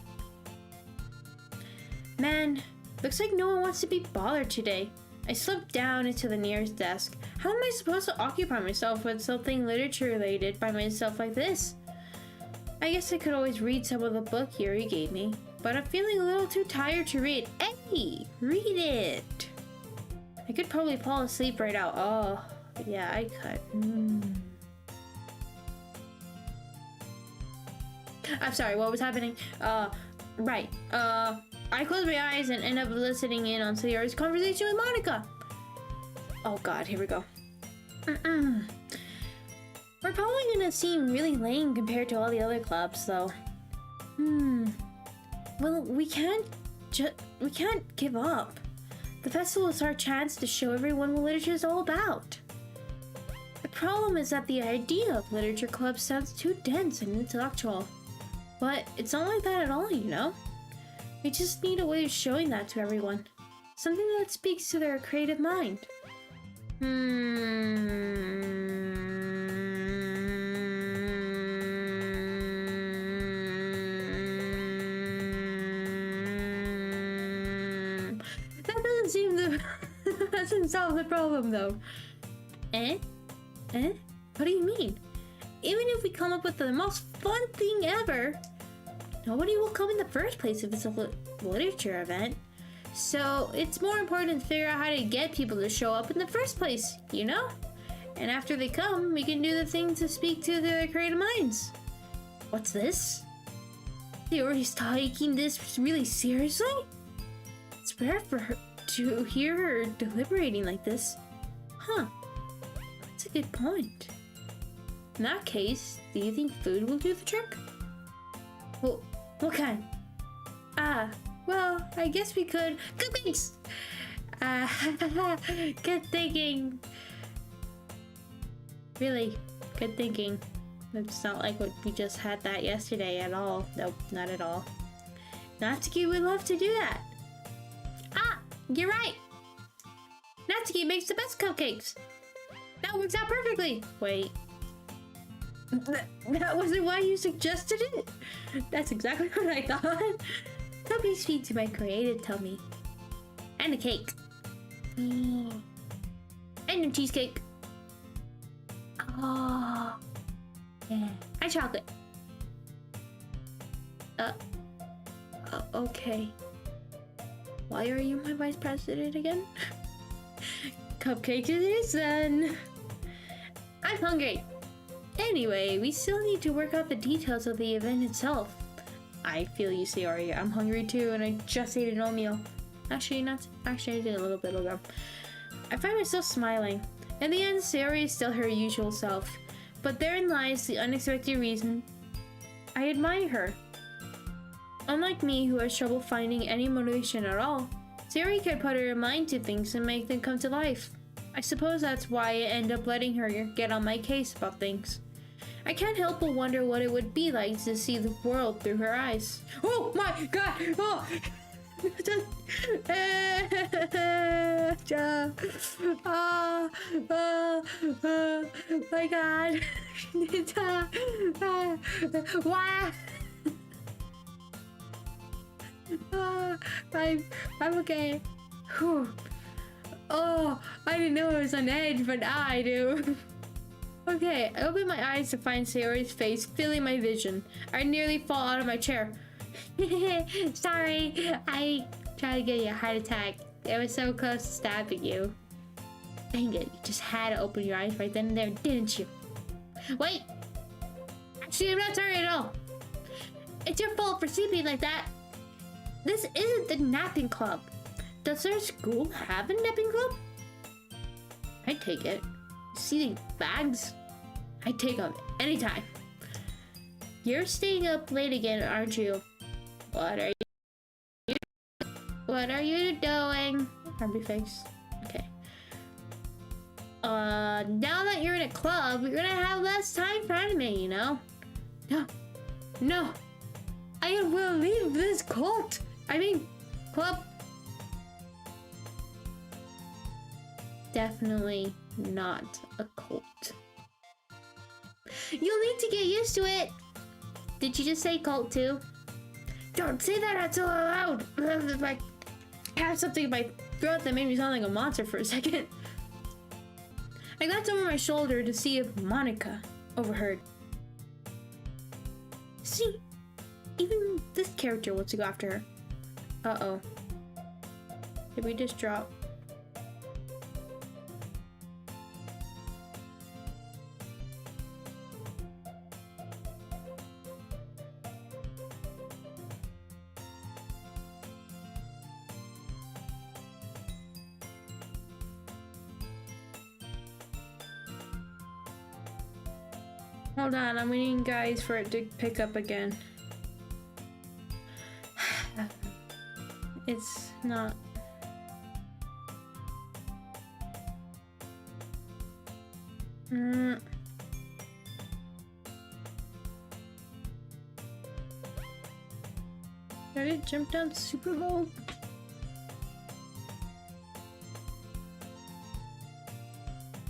Man, looks like no one wants to be bothered today. I slipped down into the nearest desk. How am I supposed to occupy myself with something literature related by myself like this? I guess I could always read some of the book Yuri gave me, but I'm feeling a little too tired to read. Hey, read it! I could probably fall asleep right now. Oh, yeah, I could. I'm sorry, what was happening? Right. I close my eyes and end up listening in on Sayori's conversation with Monica. Oh god, here we go. We're probably gonna seem really lame compared to all the other clubs, though. Well, we can't give up. The festival is our chance to show everyone what literature is all about. The problem is that the idea of literature clubs sounds too dense and intellectual. But it's not like that at all, you know? We just need a way of showing that to everyone. Something that speaks to their creative mind. That doesn't seem to... doesn't solve the problem, though. What do you mean? Even if we come up with the most fun thing ever, nobody will come in the first place if it's a literature event. So it's more important to figure out how to get people to show up in the first place, you know? And after they come, we can do the things to speak to their creative minds. What's this? Sayori's taking this really seriously? It's rare for her to hear her deliberating like this. Huh. That's a good point. In that case, do you think food will do the trick? Well, what kind? Well, I guess we could. Cookies! Good thinking. Really, good thinking. It's not like what we just had that yesterday at all. Nope, not at all. Natsuki would love to do that. You're right. Natsuki makes the best cupcakes. That works out perfectly. Wait. That wasn't why you suggested it? That's exactly what I thought. Cupcakes feed to my creative tummy. And a cake. And a cheesecake. Oh. Yeah. And chocolate. Okay. Why are you my vice president again? Cupcake it is then. I'm hungry. Anyway, we still need to work out the details of the event itself. I feel you, Sayori. I'm hungry too, and I just ate an oatmeal. Actually, not. Actually, I did a little bit ago. I find myself smiling. In the end, Sayori is still her usual self. But therein lies the unexpected reason I admire her. Unlike me, who has trouble finding any motivation at all, Sayori could put her mind to things and make them come to life. I suppose that's why I end up letting her get on my case about things. I can't help but wonder what it would be like to see the world through her eyes. Oh my god! Oh! My god! Wow! I'm okay. Whew. Oh, I didn't know it was on edge, but now I do. Okay, I open my eyes to find Sayori's face filling my vision. I nearly fall out of my chair. Sorry, I tried to give you a heart attack. It was so close to stabbing you. Dang it, you just had to open your eyes right then and there, didn't you? Wait! Actually, I'm not sorry at all. It's your fault for sleeping like that. This isn't the napping club. Does our school have a napping club? I'd take it. See these bags? I'd take them anytime. You're staying up late again, aren't you? What are you doing? Happy face. Okay. Now that you're in a club, you're gonna have less time for anime, you know? No. I will leave this cult. I mean, club. Definitely not a cult. You'll need to get used to it. Did you just say cult too? Don't say that out so loud. Like, I have something in my throat that made me sound like a monster for a second. I glanced over my shoulder to see if Monica overheard. See, even this character wants to go after her. Uh-oh. Did we just drop? Hold on, I'm waiting, guys, for it to pick up again. It's not. Did it jump down super low?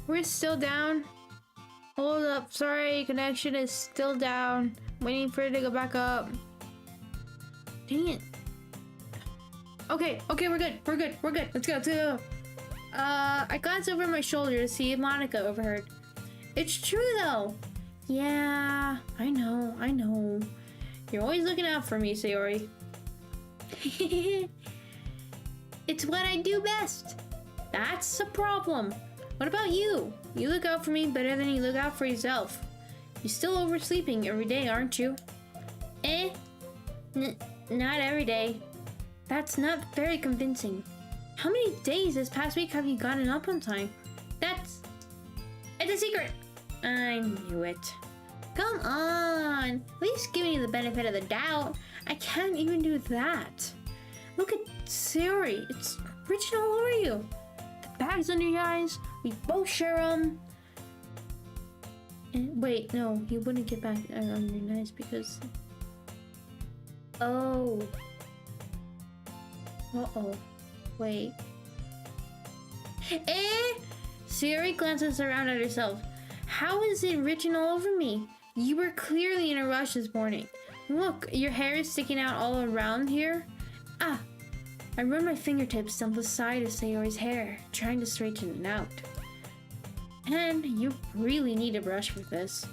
We're still down. Hold up, sorry, connection is still down. Waiting for it to go back up. Dang it. Okay, we're good. Let's go. I glanced over my shoulder to see if Monica overheard. It's true though. Yeah, I know. You're always looking out for me, Sayori. It's what I do best. That's a problem. What about you? You look out for me better than you look out for yourself. You're still oversleeping every day, aren't you? Not every day. That's not very convincing. How many days this past week have you gotten up on time? It's a secret. I knew it. Come on. At least give me the benefit of the doubt. I can't even do that. Look at Sayori. It's written all over you. The bag's under your eyes. We both share them. Wait, no. You wouldn't get back under your eyes because... Oh. Uh-oh. Wait. Sayori glances around at herself. How is it written all over me? You were clearly in a rush this morning. Look, your hair is sticking out all around here. Ah, I run my fingertips down the side of Sayori's hair, trying to straighten it out. And you really need a brush for this.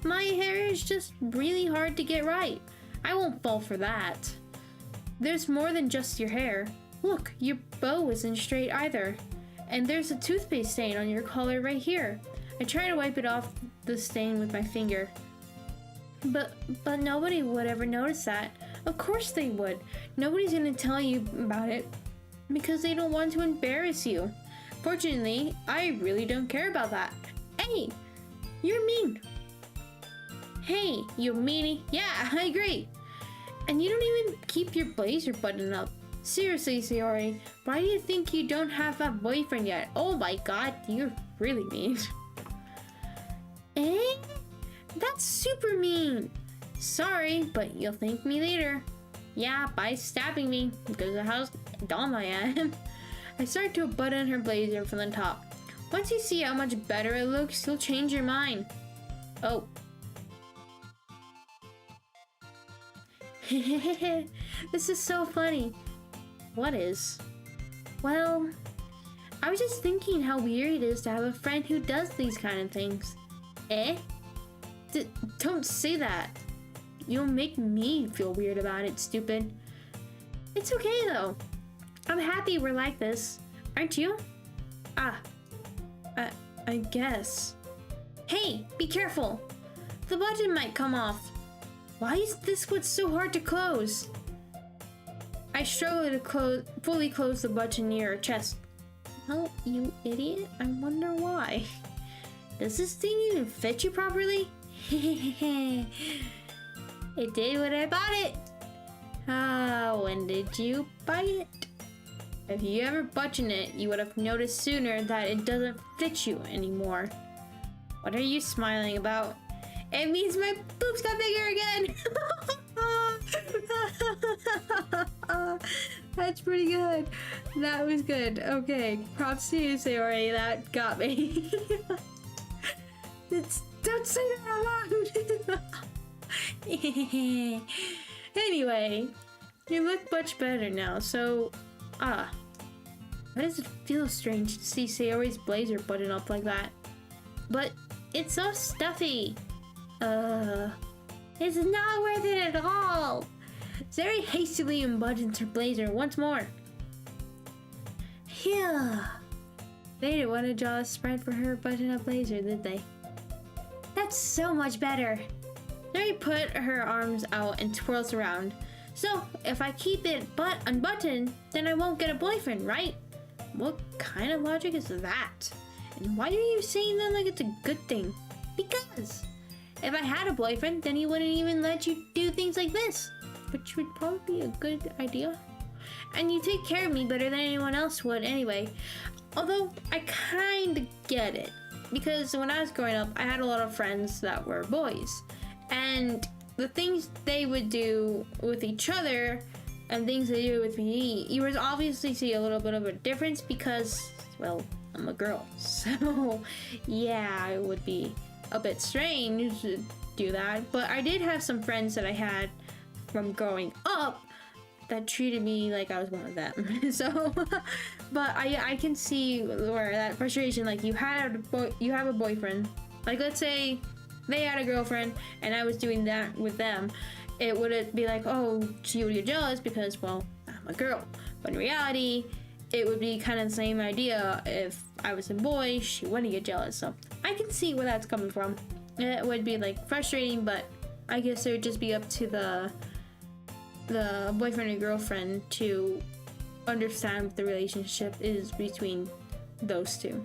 My hair is just really hard to get right. I won't fall for that. There's more than just your hair. Look, your bow isn't straight either. And there's a toothpaste stain on your collar right here. I try to wipe it off the stain with my finger. But nobody would ever notice that. Of course they would. Nobody's gonna tell you about it because they don't want to embarrass you. Fortunately, I really don't care about that. Hey, you're mean. Hey, you meanie. Yeah, I agree. And you don't even keep your blazer buttoned up. Seriously, Sayori, why do you think you don't have a boyfriend yet? Oh my god, you're really mean. That's super mean. Sorry, but you'll thank me later. Yeah, by stabbing me, because of how dumb I am. I start to button her blazer from the top. Once you see how much better it looks, you'll change your mind. Oh. This is so funny. What is? Well, I was just thinking how weird it is to have a friend who does these kind of things. Don't say that. You'll make me feel weird about it, stupid. It's okay though. I'm happy we're like this. Aren't you? I guess. Hey, be careful. The button might come off. Why is this what's so hard to close? I struggle to fully close the button near her chest. Oh, you idiot. I wonder why. Does this thing even fit you properly? It did when I bought it. When did you buy it? If you ever buttoned it, you would have noticed sooner that it doesn't fit you anymore. What are you smiling about? It means my boobs got bigger again. That's pretty good. That was good. Okay, props to you, Sayori. That got me. Don't say that out loud. Anyway, you look much better now, so... why does it feel strange to see Sayori's blazer button up like that? But it's so stuffy. It's not worth it at all. Sayori hastily unbuttons her blazer once more. Phew. They didn't want to draw a sprite for her button-up blazer, did they? That's so much better. Sayori put her arms out and twirls around. So, if I keep it unbuttoned, then I won't get a boyfriend, right? What kind of logic is that? And why are you saying that like it's a good thing? Because if I had a boyfriend, then he wouldn't even let you do things like this, which would probably be a good idea. And you take care of me better than anyone else would anyway. Although, I kind of get it. Because when I was growing up, I had a lot of friends that were boys. And the things they would do with each other and things they do with me, you would obviously see a little bit of a difference because, well, I'm a girl. So, yeah, it would be a bit strange to do that. But I did have some friends that I had from growing up that treated me like I was one of them. So, but I can see where that frustration, like you have a boyfriend, like let's say they had a girlfriend and I was doing that with them, it wouldn't be like, oh, she would get jealous because, well, I'm a girl. But in reality, it would be kind of the same idea. If I was a boy, she wouldn't get jealous. So I can see where that's coming from. It would be like frustrating, but I guess it would just be up to the boyfriend or girlfriend to understand what the relationship is between those two.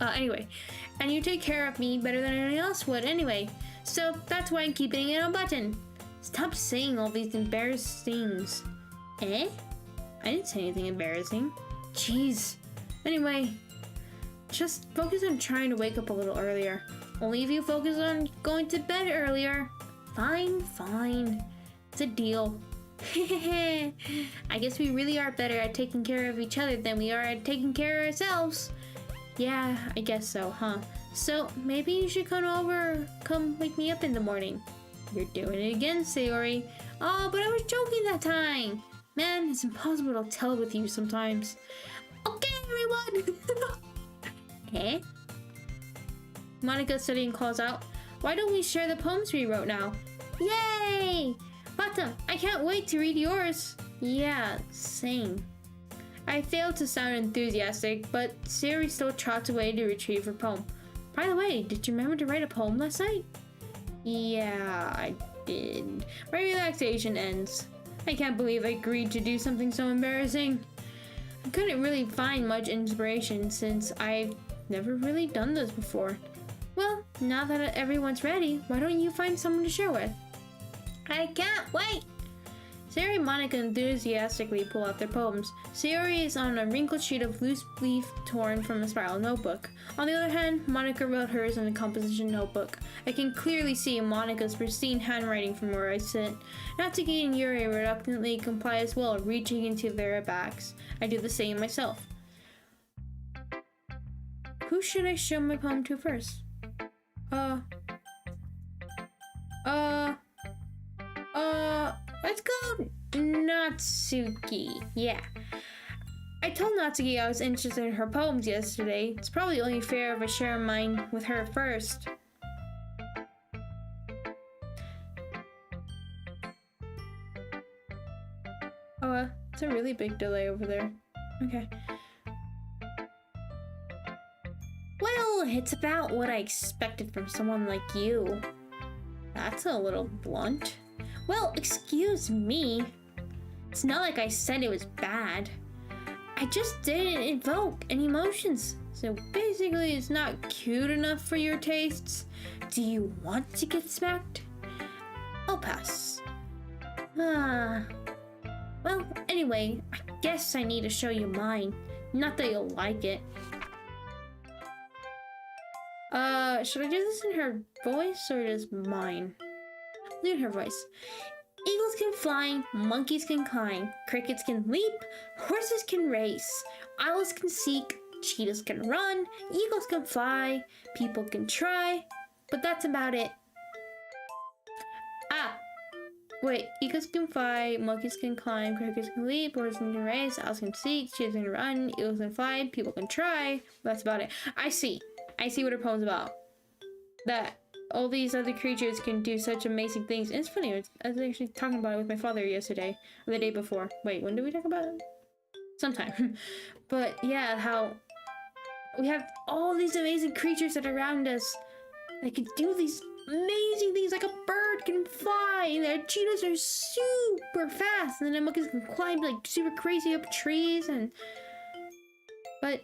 Anyway, and you take care of me better than anyone else would anyway. So that's why I'm keeping it on button. Stop saying all these embarrassing things. Eh? I didn't say anything embarrassing. Jeez. Anyway, just focus on trying to wake up a little earlier. Only if you focus on going to bed earlier. Fine. It's a deal. I guess we really are better at taking care of each other than we are at taking care of ourselves. Yeah, I guess so, huh? So maybe you should come wake me up in the morning. You're doing it again, Sayori. Oh, but I was joking that time. Man, it's impossible to tell with you sometimes. Okay, everyone. Eh? Monica studying calls out, why don't we share the poems we wrote now? Yay! Bata, I can't wait to read yours. Yeah, same. I failed to sound enthusiastic, but Sayori still trots away to retrieve her poem. By the way, did you remember to write a poem last night? Yeah, I did. My relaxation ends. I can't believe I agreed to do something so embarrassing. I couldn't really find much inspiration since I've never really done this before. Well, now that everyone's ready, why don't you find someone to share with? I can't wait! Sayori and Monica enthusiastically pull out their poems. Sayori is on a wrinkled sheet of loose leaf torn from a spiral notebook. On the other hand, Monica wrote hers in a composition notebook. I can clearly see Monica's pristine handwriting from where I sit. Natsuki and Yuri reluctantly comply as well, reaching into their bags. I do the same myself. Who should I show my poem to first? Let's go Natsuki. Yeah. I told Natsuki I was interested in her poems yesterday. It's probably only fair if I share mine with her first. Oh, it's a really big delay over there. Okay. Well, it's about what I expected from someone like you. That's a little blunt. Well, excuse me. It's not like I said it was bad. I just didn't invoke any emotions. So basically, it's not cute enough for your tastes. Do you want to get smacked? I'll pass. Well, anyway, I guess I need to show you mine. Not that you'll like it. Should I do this in her voice or just mine? I'll do it in her voice. Eagles can fly, monkeys can climb, crickets can leap, horses can race, owls can seek, cheetahs can run, eagles can fly, people can try, but that's about it. Wait, eagles can fly, monkeys can climb, crickets can leap, horses can race, owls can seek, cheetahs can run, eagles can fly, people can try, but that's about it. I see what her poem's about. That all these other creatures can do such amazing things. And it's funny, I was actually talking about it with my father yesterday, or the day before. Wait, when did we talk about it? Sometime. But yeah, how we have all these amazing creatures that are around us that can do these amazing things, like a bird can fly, and the cheetahs are super fast, and then the monkeys can climb like super crazy up trees, but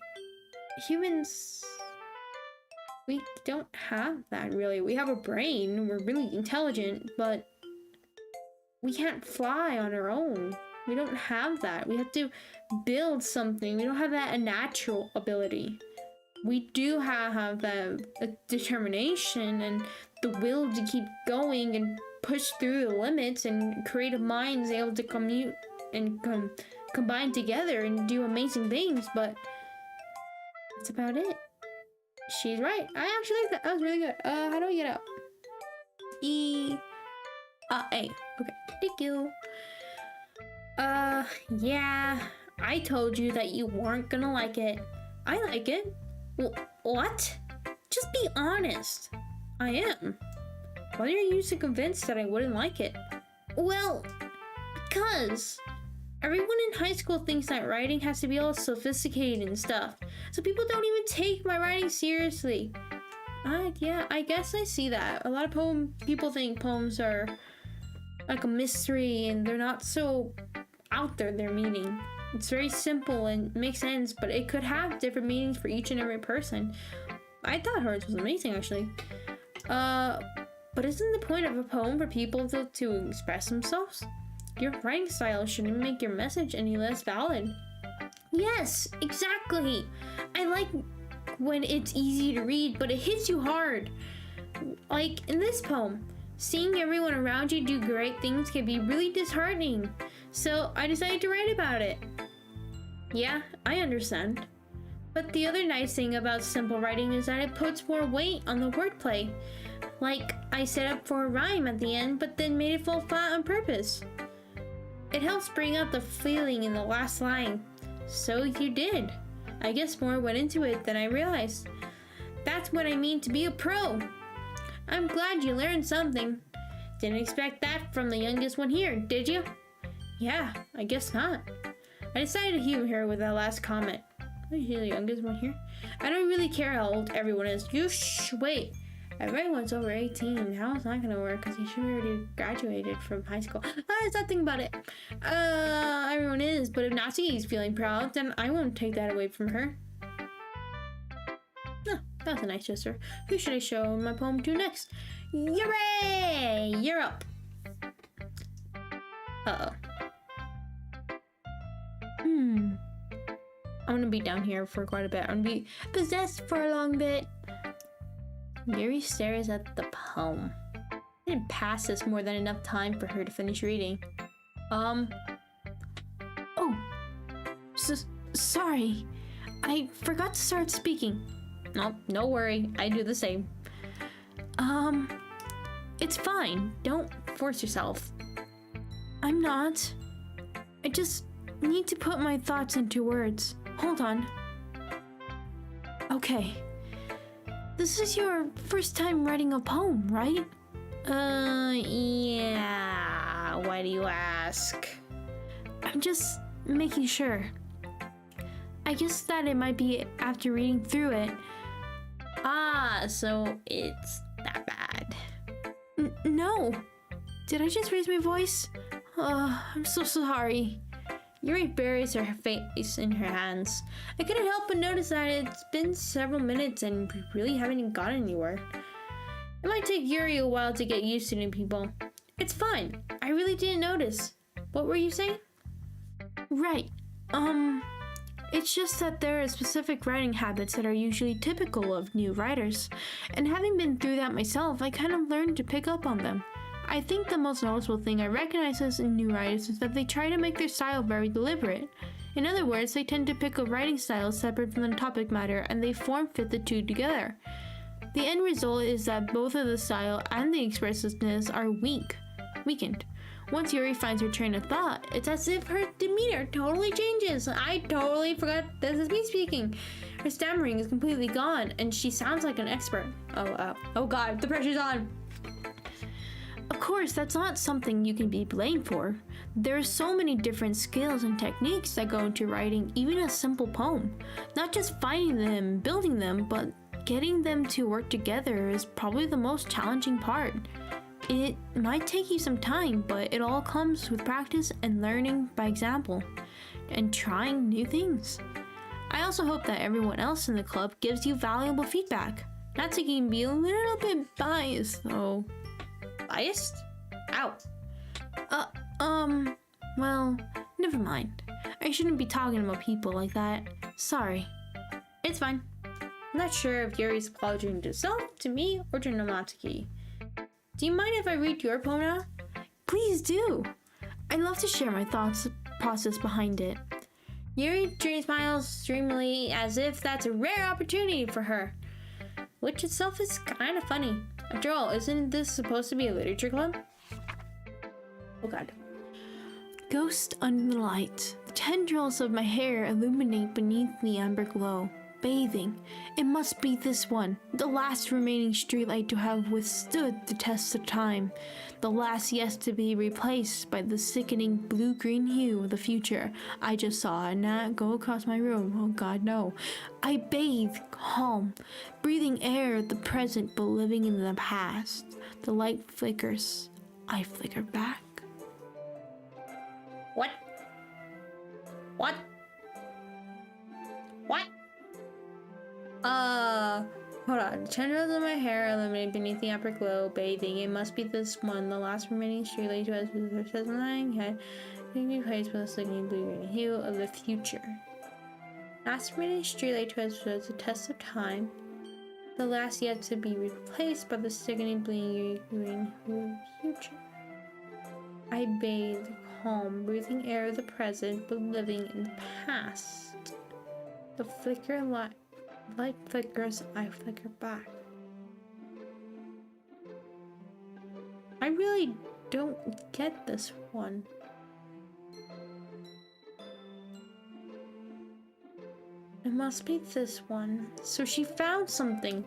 humans, we don't have that really. We have a brain, we're really intelligent, but we can't fly on our own. We don't have that. We have to build something. We don't have that natural ability. We do have the determination and the will to keep going and push through the limits, and creative minds able to commute and combine together and do amazing things, but that's about it. She's right. I actually like that. That was really good. How do I get out? A. Okay. Thank you. Yeah. I told you that you weren't gonna like it. I like it. What? Just be honest. I am. Why are you so convinced that I wouldn't like it? Well, because everyone in high school thinks that writing has to be all sophisticated and stuff. So people don't even take my writing seriously. Yeah, I guess I see that. A lot of people think poems are like a mystery and they're not so out there, their meaning. It's very simple and makes sense, but it could have different meanings for each and every person. I thought hers was amazing, actually. But isn't the point of a poem for people to express themselves? Your writing style shouldn't make your message any less valid. Yes, exactly. I like when it's easy to read, but it hits you hard. Like in this poem, seeing everyone around you do great things can be really disheartening. So I decided to write about it. Yeah, I understand. But the other nice thing about simple writing is that it puts more weight on the wordplay. Like, I set up for a rhyme at the end, but then made it fall flat on purpose. It helps bring out the feeling in the last line. So you did. I guess more went into it than I realized. That's what I mean to be a pro. I'm glad you learned something. Didn't expect that from the youngest one here, did you? Yeah, I guess not. I decided to humor her with that last comment. Are you the youngest one here? I don't really care how old everyone is. You wait. Everyone's over 18. How is that gonna work? Because he should have already graduated from high school. There's nothing about it. Everyone is, but if Natsuki is feeling proud, then I won't take that away from her. Oh, that's a nice gesture. Who should I show my poem to next? Yuri! You're up. Uh-oh. I'm gonna be down here for quite a bit. I'm gonna be possessed for a long bit. Yuri stares at the poem. I didn't pass this more than enough time for her to finish reading. Oh. Sorry. I forgot to start speaking. No, no worry. I do the same. It's fine. Don't force yourself. I'm not. I just need to put my thoughts into words. Hold on. Okay. This is your first time writing a poem, right? Yeah. Why do you ask? I'm just making sure. I guess that it might be after reading through it. So it's that bad. No. Did I just raise my voice? I'm so sorry. Yuri buries her face in her hands. I couldn't help but notice that it's been several minutes and we really haven't gotten anywhere. It might take Yuri a while to get used to new people. It's fine. I really didn't notice. What were you saying? Right. It's just that there are specific writing habits that are usually typical of new writers. And having been through that myself, I kind of learned to pick up on them. I think the most noticeable thing I recognize as in new writers is that they try to make their style very deliberate. In other words, they tend to pick a writing style separate from the topic matter and they form-fit the two together. The end result is that both of the style and the expressiveness are weakened. Once Yuri finds her train of thought, it's as if her demeanor totally changes. I totally forgot this is me speaking. Her stammering is completely gone and she sounds like an expert. Oh god, the pressure's on. Of course, that's not something you can be blamed for. There are so many different skills and techniques that go into writing even a simple poem. Not just finding them, building them, but getting them to work together is probably the most challenging part. It might take you some time, but it all comes with practice and learning by example, and trying new things. I also hope that everyone else in the club gives you valuable feedback. Natsuki can be a little bit biased though. Biased? Ow. Well, never mind. I shouldn't be talking about people like that. Sorry. It's fine. I'm not sure if Yuri's apologizing to herself, to me, or to Natsuki. Do you mind if I read your poem now? Please do. I'd love to share my thoughts process behind it. Yuri smiles dreamily as if that's a rare opportunity for her, which itself is kind of funny. After all, isn't this supposed to be a literature club? Oh god. Ghost under the light. The tendrils of my hair illuminate beneath the amber glow. bathing. It must be this one, the last remaining streetlight to have withstood the test of time. The last yet to be replaced by the sickening blue-green hue of the future. I just saw a gnat go across my room. Oh God, no. I bathe, calm, breathing air of the present but living in the past. The light flickers. I flicker back.
What? What? What?
Hold on. Tendrils of my hair illuminate beneath the upper glow, bathing. It must be this one, the last remaining streetlight to us with her says lying head, being replaced with a sickening blue-green hue of the future. Last remaining streetlight to us was the test of time, the last yet to be replaced by the sickening blue-green hue of the future. I bathe, calm, breathing air of the present, but living in the past. The light flickers, I flicker back. I really don't get this one. It must be this one. So she found something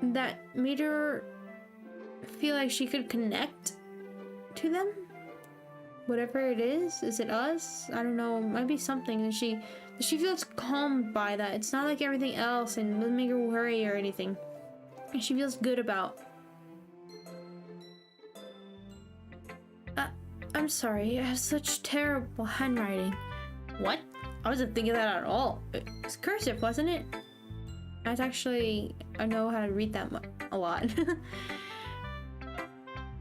that made her feel like she could connect to them. Whatever it is it us? I don't know. It might be something that she feels calmed by that. It's not like everything else and doesn't make her worry or anything. And she feels good about. I'm sorry. I have such terrible handwriting.
What? I wasn't thinking that at all.
It's cursive, wasn't it? I know how to read that a lot.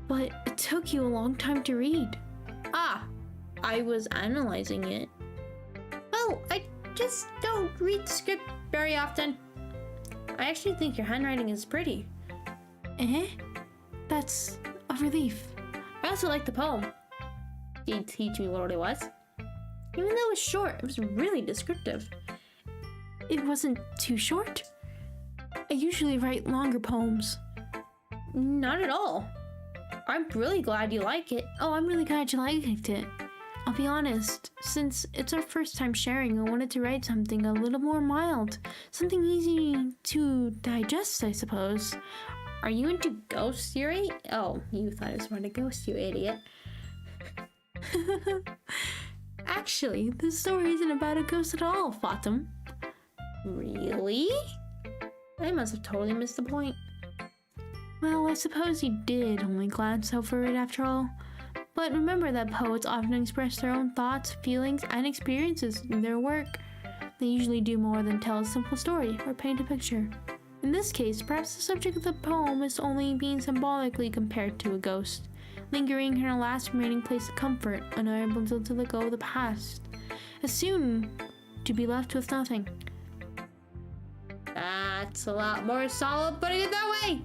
But it took you a long time to read.
I was analyzing it. Well, I just don't read the script very often.
I actually think your handwriting is pretty. That's a relief. I also like the poem.
Can you teach me what it was?
Even though it was short, it was really descriptive. It wasn't too short. I usually write longer poems.
Not at all. I'm really glad you like it.
Oh, I'm really glad you liked it. I'll be honest, since it's our first time sharing, I wanted to write something a little more mild. Something easy to digest, I suppose.
Are you into ghost theory? Oh, you thought it was about a ghost, you idiot.
Actually, this story isn't about a ghost at all, Fatum.
Really?
I must have totally missed the point. Well, I suppose you did only glance over it after all. But remember that poets often express their own thoughts, feelings, and experiences in their work. They usually do more than tell a simple story or paint a picture. In this case, perhaps the subject of the poem is only being symbolically compared to a ghost, lingering in her last remaining place of comfort, unable to let go of the past, as soon to be left with nothing.
That's a lot more solid putting it that way.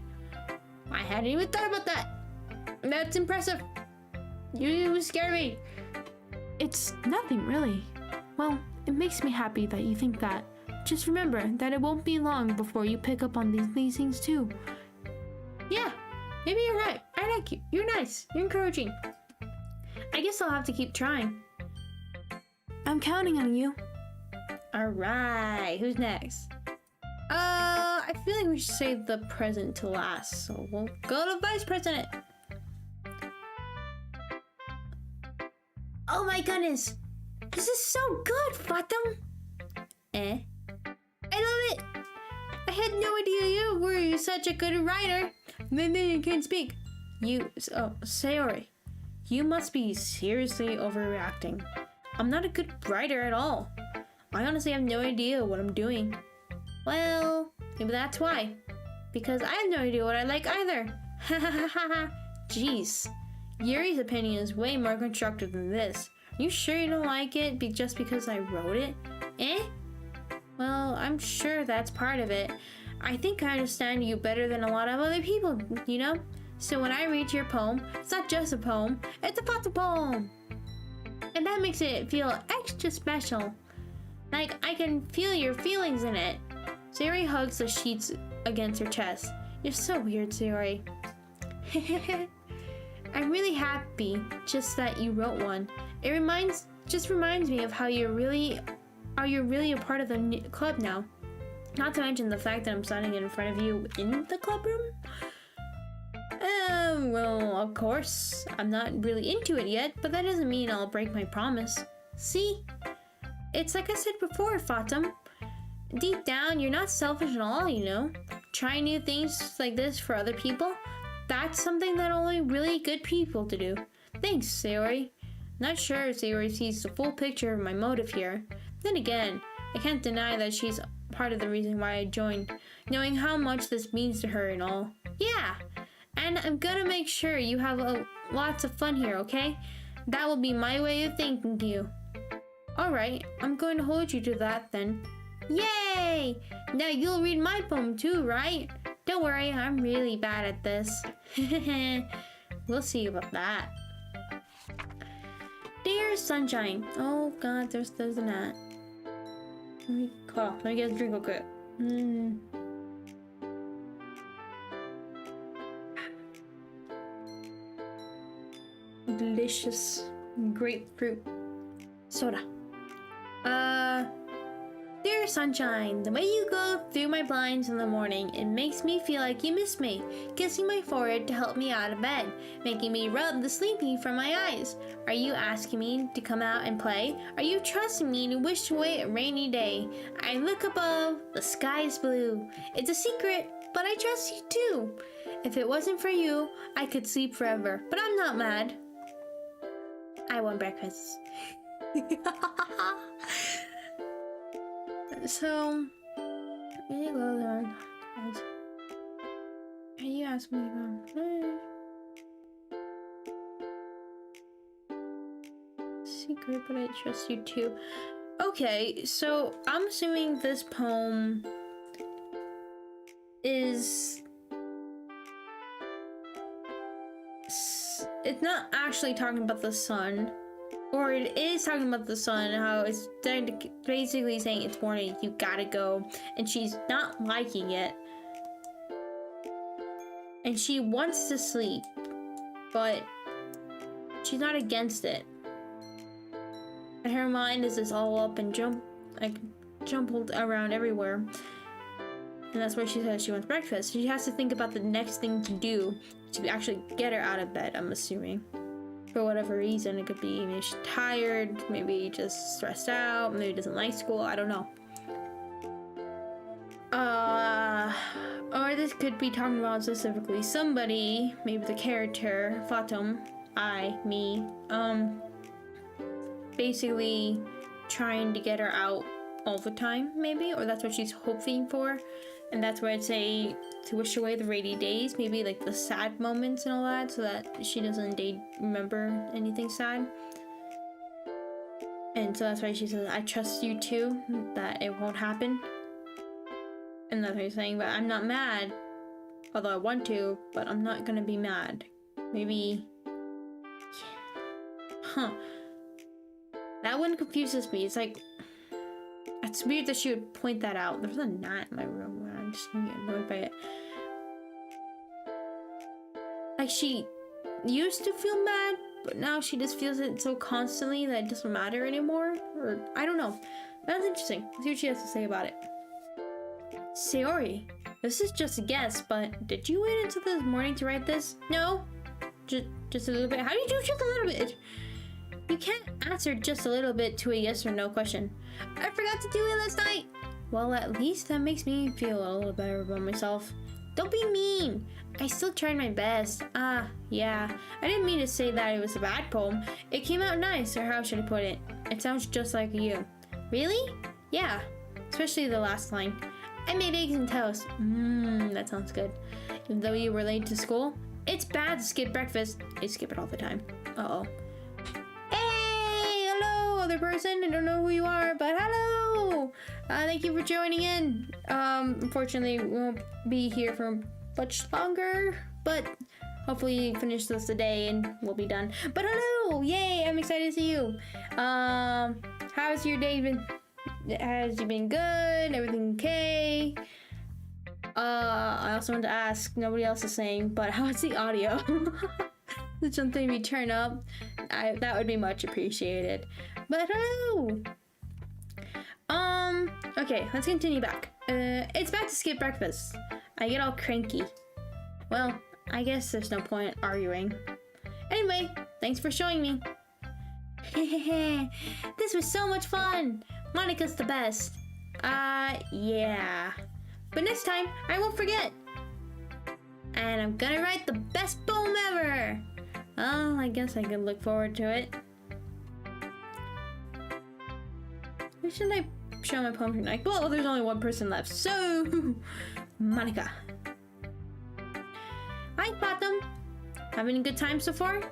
I hadn't even thought about that. That's impressive. You scare me.
It's nothing, really. Well, it makes me happy that you think that. Just remember that it won't be long before you pick up on these things too.
Yeah, maybe you're right. I like you. You're nice. You're encouraging.
I guess I'll have to keep trying. I'm counting on you.
Alright, who's next? I feel like we should save the present to last, so we'll go to Vice President.
Oh my goodness! This is so good, Fatum!
I
love it! I had no idea you were such a good writer. Maybe you can speak.
Sayori, you must be seriously overreacting. I'm not a good writer at all. I honestly have no idea what I'm doing. Well, maybe that's why. Because I have no idea what I like either. Ha ha ha ha ha. Jeez. Yuri's opinion is way more constructive than this. Are you sure you don't like it just because I wrote it? Well, I'm sure that's part of it. I think I understand you better than a lot of other people, you know? So when I read your poem, it's not just a poem, it's a Fatu poem! And that makes it feel extra special. Like I can feel your feelings in it. Sayori hugs the sheets against her chest. You're so weird, Sayori. I'm really happy just that you wrote one. It reminds me of how you're really are you really a part of the club now? Not to mention the fact that I'm standing in front of you in the club room. Well, of course, I'm not really into it yet, but that doesn't mean I'll break my promise. See? It's like I said before, Fatum. Deep down, you're not selfish at all, you know? Trying new things like this for other people, that's something that only really good people to do. Thanks, Sayori. Not sure if Sayori sees the full picture of my motive here. Then again, I can't deny that she's part of the reason why I joined, knowing how much this means to her and all. Yeah! And I'm gonna make sure you have lots of fun here, okay? That will be my way of thanking you. Alright, I'm going to hold you to that then. Yay! Now you'll read my poem too, right? Don't worry, I'm really bad at this. We'll see about that. Dear Sunshine. Oh god, there's a gnat. Let me get a drink real quick. Delicious grapefruit soda. Dear Sunshine, the way you go through my blinds in the morning, it makes me feel like you miss me, kissing my forehead to help me out of bed, making me rub the sleepy from my eyes. Are you asking me to come out and play? Are you trusting me to wish away a rainy day? I look above, the sky is blue. It's a secret, but I trust you too. If it wasn't for you, I could sleep forever, but I'm not mad. I want breakfast. So, really go there. Are you asking me about secret, but I trust you too? Okay, so I'm assuming this poem is... It's not actually talking about the sun. Or it is talking about the sun, how it's basically saying it's morning, you gotta go. And she's not liking it. And she wants to sleep, but she's not against it. And her mind is just all up and jumbled around everywhere. And that's why she says she wants breakfast. She has to think about the next thing to do to actually get her out of bed, I'm assuming. For whatever reason, it could be maybe she's tired, maybe just stressed out, maybe doesn't like school, I don't know. Or this could be talking about specifically somebody, maybe the character, Fatum, me, basically trying to get her out all the time, maybe, or that's what she's hoping for. And that's why I'd say to wish away the rainy days, maybe like the sad moments and all that, so that she doesn't remember anything sad. And so that's why she says, I trust you too, that it won't happen. And that's what he's saying, but I'm not mad, although I want to, but I'm not gonna be mad. Maybe... Huh. That one confuses me. It's like... It's weird that she would point that out. There's a gnat in my room. I'm just gonna get annoyed by it. Like, she used to feel mad, but now she just feels it so constantly that it doesn't matter anymore. Or, I don't know. That's interesting. Let's see what she has to say about it. Sayori, this is just a guess, but did you wait until this morning to write this? No? Just a little bit? How do you do just a little bit? You can't answer just a little bit to a yes or no question. I forgot to do it last night. Well, at least that makes me feel a little better about myself. Don't be mean. I still tried my best. Yeah. I didn't mean to say that it was a bad poem. It came out nice, or how should I put it? It sounds just like you. Really? Yeah. Especially the last line. I made eggs and toast. That sounds good. Even though you were late to school, it's bad to skip breakfast. I skip it all the time. Uh-oh. Other person, I don't know who you are, but hello. Thank you for joining in. Unfortunately, we won't be here for much longer, but hopefully finish this today and we'll be done. But hello, yay, I'm excited to see you. How's your day been? Has you been good? Everything okay? I also want to ask, nobody else is saying, but how's the audio? Is something we turn up? That would be much appreciated. But hello! Okay, let's continue back. It's back to skip breakfast. I get all cranky. Well, I guess there's no point arguing. Anyway, thanks for showing me. This was so much fun. Monica's the best. Yeah. But next time, I won't forget. And I'm gonna write the best poem ever. Oh, I guess I can look forward to it. Who should I show my poem tonight? Well, there's only one person left, so Monica. Hi, Bottom. Having a good time so far?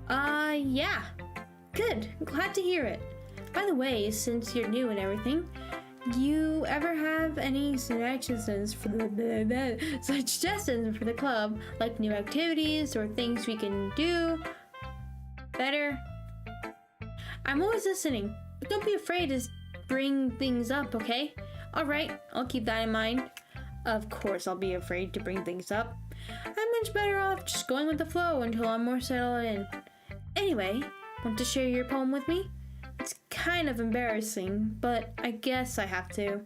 Yeah. Good. Glad to hear it. By the way, since you're new and everything, do you ever have any suggestions for the club, like new activities or things we can do better? I'm always listening, but don't be afraid to bring things up, okay? All right, I'll keep that in mind. Of course, I'll be afraid to bring things up. I'm much better off just going with the flow until I'm more settled in. Anyway, want to share your poem with me? It's kind of embarrassing, but I guess I have to.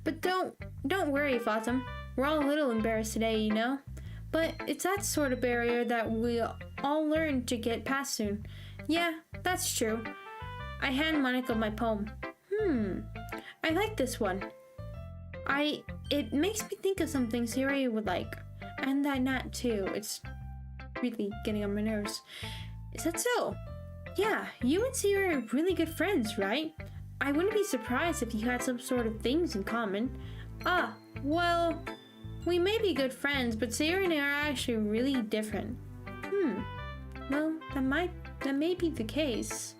But don't worry, Fatum. We're all a little embarrassed today, you know? But it's that sort of barrier that we all learn to get past soon. Yeah, that's true. I hand Monica my poem. I like this one. It makes me think of something Siri would like. And that Nat too. It's really getting on my nerves. Is that so? Yeah, you and Siri are really good friends, right? I wouldn't be surprised if you had some sort of things in common. Well, we may be good friends, but Siri and I are actually really different. Well, that may be the case.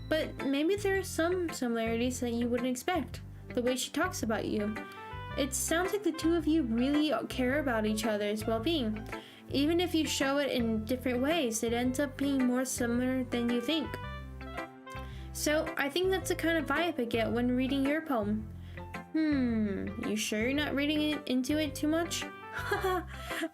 But maybe there are some similarities that you wouldn't expect. The way she talks about you. It sounds like the two of you really care about each other's well-being. Even if you show it in different ways, it ends up being more similar than you think. So, I think that's the kind of vibe I get when reading your poem. You sure you're not reading into it too much? Haha,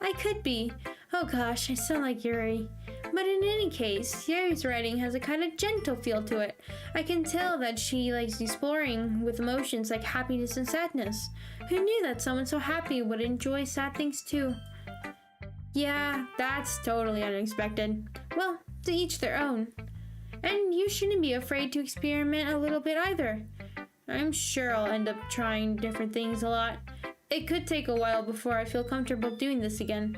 I could be. Oh gosh, I sound like Yuri. But in any case, Yuri's writing has a kind of gentle feel to it. I can tell that she likes exploring with emotions like happiness and sadness. Who knew that someone so happy would enjoy sad things too? Yeah, that's totally unexpected. Well, to each their own. And you shouldn't be afraid to experiment a little bit either. I'm sure I'll end up trying different things a lot. It could take a while before I feel comfortable doing this again.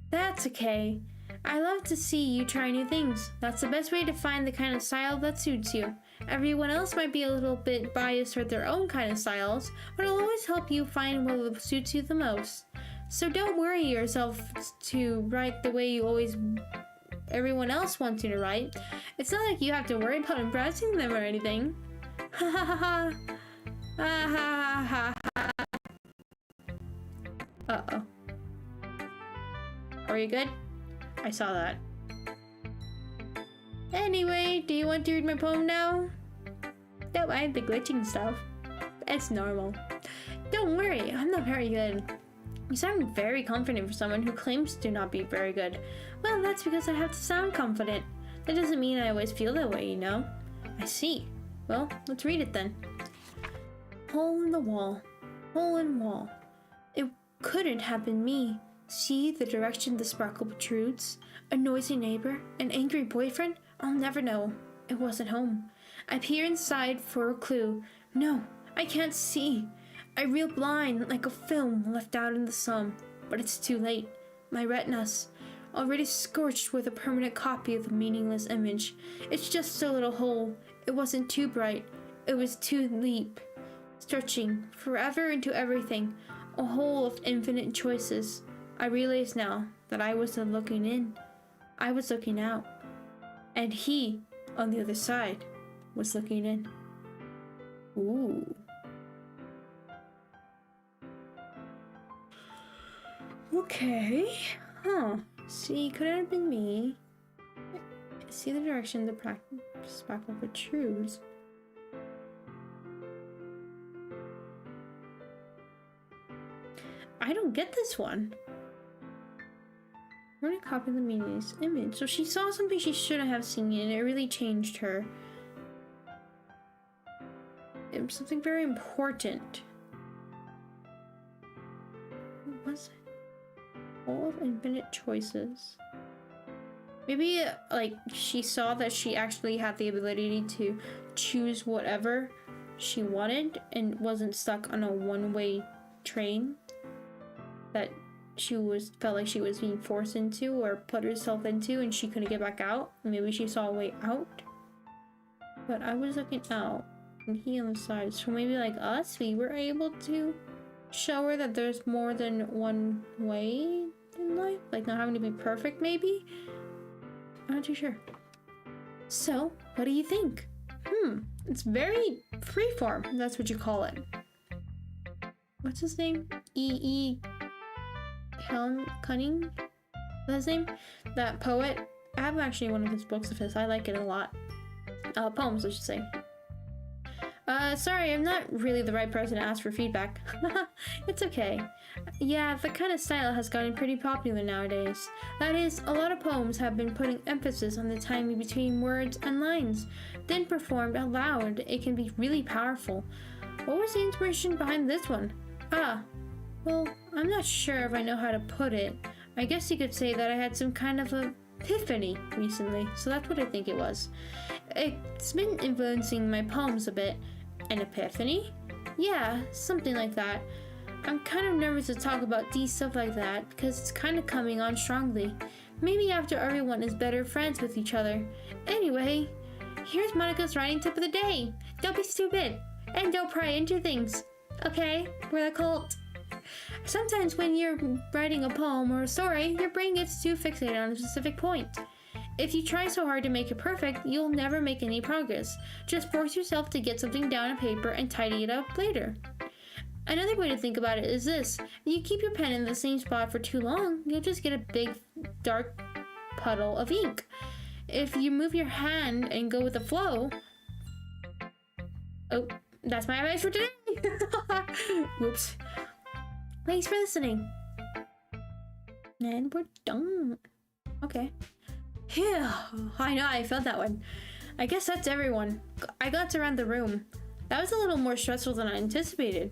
That's okay. I love to see you try new things. That's the best way to find the kind of style that suits you. Everyone else might be a little bit biased toward their own kind of styles, but it'll always help you find what suits you the most. So don't worry yourself to write the way everyone else wants you to write. It's not like you have to worry about impressing them or anything. Ha ha ha ha. Ha ha ha ha. Uh-oh. Are you good? I saw that. Anyway, do you want to read my poem now? No, I have the glitching stuff. It's normal. Don't worry, I'm not very good. You sound very confident for someone who claims to not be very good. Well, that's because I have to sound confident. That doesn't mean I always feel that way, you know? I see. Well, let's read it then. Hole in the wall. Hole in wall. It couldn't have been me. See the direction the sparkle protrudes? A noisy neighbor? An angry boyfriend? I'll never know. It wasn't home. I peer inside for a clue. No, I can't see. I reel blind like a film left out in the sun. But it's too late. My retinas, already scorched with a permanent copy of the meaningless image. It's just a little hole. It wasn't too bright. It was too deep. Stretching forever into everything. A hole of infinite choices. I realize now that I wasn't looking in. I was looking out. And he, on the other side, was looking in. Ooh. Okay. See, could it have been me? See the direction the sparkle protrudes. I don't get this one. I'm gonna copy the meaningless image. So she saw something she shouldn't have seen and it really changed her. something very important. What was it? Full of infinite choices. Maybe, like, she saw that she actually had the ability to choose whatever she wanted and wasn't stuck on a one-way train that she felt like she was being forced into or put herself into and she couldn't get back out. Maybe she saw a way out. But I was looking out and he on the side. So maybe like us, we were able to show her that there's more than one way in life. Like not having to be perfect, maybe? I'm not too sure. So, what do you think? It's very freeform, if that's what you call it. What's his name? Cunning? That's his name? That poet. I have actually one of his books of his. I like it a lot. Poems, I should say. Sorry, I'm not really the right person to ask for feedback. It's okay. Yeah, the kind of style has gotten pretty popular nowadays. That is, a lot of poems have been putting emphasis on the timing between words and lines. Then performed aloud, it can be really powerful. What was the inspiration behind this one? Well, I'm not sure if I know how to put it. I guess you could say that I had some kind of epiphany recently, so that's what I think it was. It's been influencing my poems a bit. An epiphany? Yeah, something like that. I'm kind of nervous to talk about deep stuff like that because it's kind of coming on strongly. Maybe after everyone is better friends with each other. Anyway, here's Monica's writing tip of the day. Don't be stupid and don't pry into things. Okay? We're the cult. Sometimes when you're writing a poem or a story, your brain gets too fixated on a specific point. If you try so hard to make it perfect, you'll never make any progress. Just force yourself to get something down on paper and tidy it up later. Another way to think about it is this. If you keep your pen in the same spot for too long, you'll just get a big, dark puddle of ink. If you move your hand and go with the flow... Oh, that's my advice for today! Whoops. Thanks for listening. And we're done. Okay. Yeah, I know, I felt that one. I guess that's everyone. I glanced around the room. That was a little more stressful than I anticipated.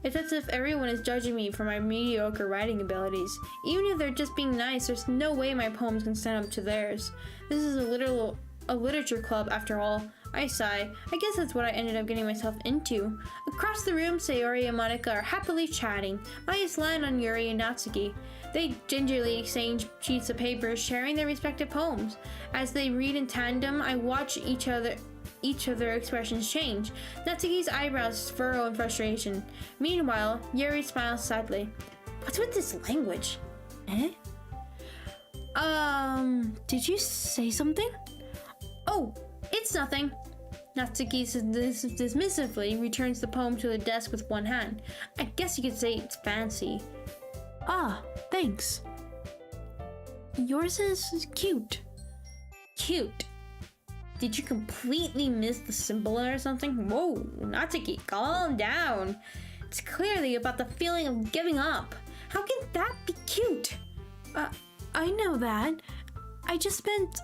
It's as if everyone is judging me for my mediocre writing abilities. Even if they're just being nice, there's no way my poems can stand up to theirs. This is a literature club after all. I sigh. I guess that's what I ended up getting myself into. Across the room, Sayori and Monica are happily chatting. My eyes land on Yuri and Natsuki. They gingerly exchange sheets of paper, sharing their respective poems. As they read in tandem, I watch each of their expressions change. Natsuki's eyebrows furrow in frustration. Meanwhile, Yuri smiles sadly. What's with this language? Eh? Did you say something? Oh, it's nothing. Natsuki dismissively returns the poem to the desk with one hand. I guess you could say it's fancy. Ah, thanks. Yours is cute. Cute? Did you completely miss the symbol or something? Whoa, Natsuki, calm down. It's clearly about the feeling of giving up. How can that be cute? I know that. I just meant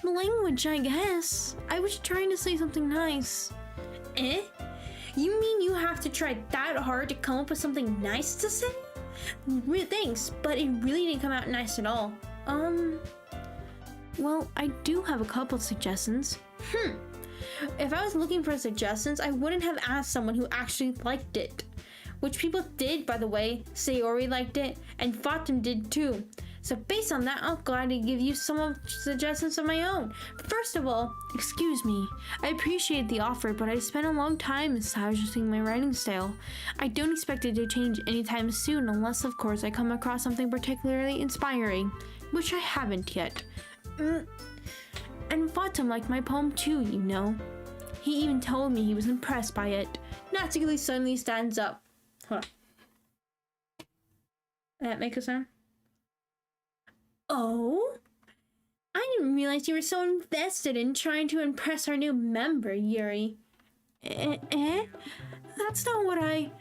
language, I guess. I was trying to say something nice. Eh? You mean you have to try that hard to come up with something nice to say? Thanks, but it really didn't come out nice at all. Well, I do have a couple suggestions. If I was looking for suggestions, I wouldn't have asked someone who actually liked it. Which people did, by the way. Sayori liked it, and Fatum did too. So based on that, I'm glad to give you some suggestions of my own. First of all, excuse me. I appreciate the offer, but I spent a long time establishing my writing style. I don't expect it to change anytime soon unless, of course, I come across something particularly inspiring, which I haven't yet. And Fatum liked my poem too, you know. He even told me he was impressed by it. Natsuki suddenly stands up. Hold on. That make a sound? Oh? I didn't realize you were so invested in trying to impress our new member, Yuri. That's not what I...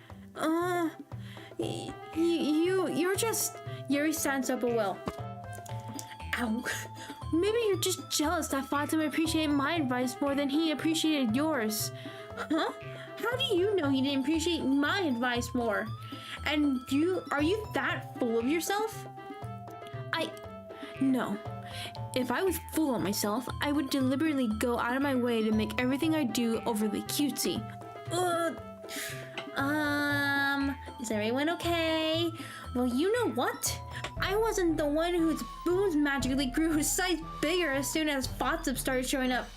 You're just... Yuri stands up a well. Ow. Maybe you're just jealous that Fatima appreciated my advice more than he appreciated yours. Huh? How do you know he didn't appreciate my advice more? And are you that full of yourself? No. If I was full of myself, I would deliberately go out of my way to make everything I do overly cutesy. Is everyone okay? Well, you know what? I wasn't the one whose boobs magically grew a size bigger as soon as Fotsum started showing up.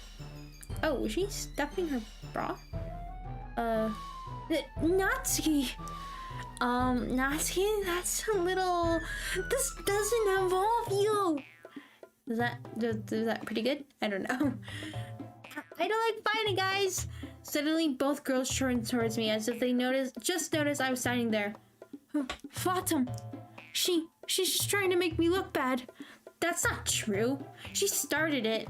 Oh, was she stuffing her bra? Natsuki. Natsuki, that's a little... This doesn't involve you. Is that pretty good? I don't know. I don't like fighting, guys. Suddenly, both girls turned towards me as if they just noticed I was standing there. Fatum, she's just trying to make me look bad. That's not true. She started it.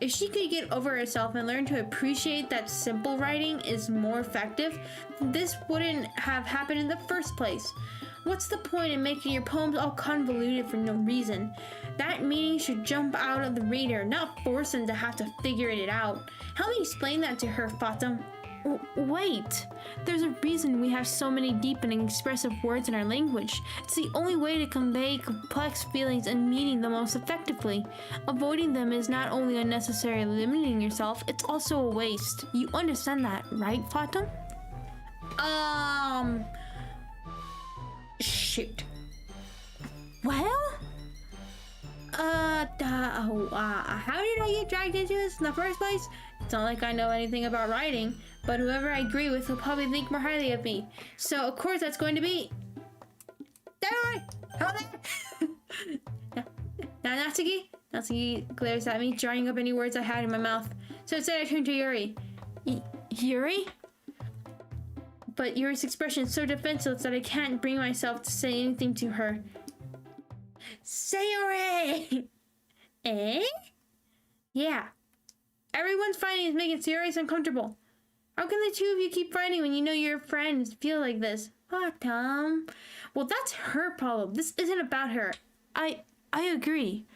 If she could get over herself and learn to appreciate that simple writing is more effective, this wouldn't have happened in the first place. What's the point in making your poems all convoluted for no reason? That meaning should jump out of the reader, not force them to have to figure it out. Help me explain that to her, Fatum. Wait, there's a reason we have so many deep and expressive words in our language. It's the only way to convey complex feelings and meaning the most effectively. Avoiding them is not only unnecessarily limiting yourself, it's also a waste. You understand that, right, Fatum? Shoot. Well? How did I get dragged into this in the first place? It's not like I know anything about writing, but whoever I agree with will probably think more highly of me. So, of course, that's going to be... There! Hello there! Now, Natsuki glares at me, drying up any words I had in my mouth. So instead I turn to Yuri. Yuri? But Yuri's expression is so defenseless that I can't bring myself to say anything to her. Sayori! Eh? Yeah. Everyone's fighting is making Sayori uncomfortable. How can the two of you keep fighting when you know your friends feel like this? Tom. Well, that's her problem. This isn't about her. I agree.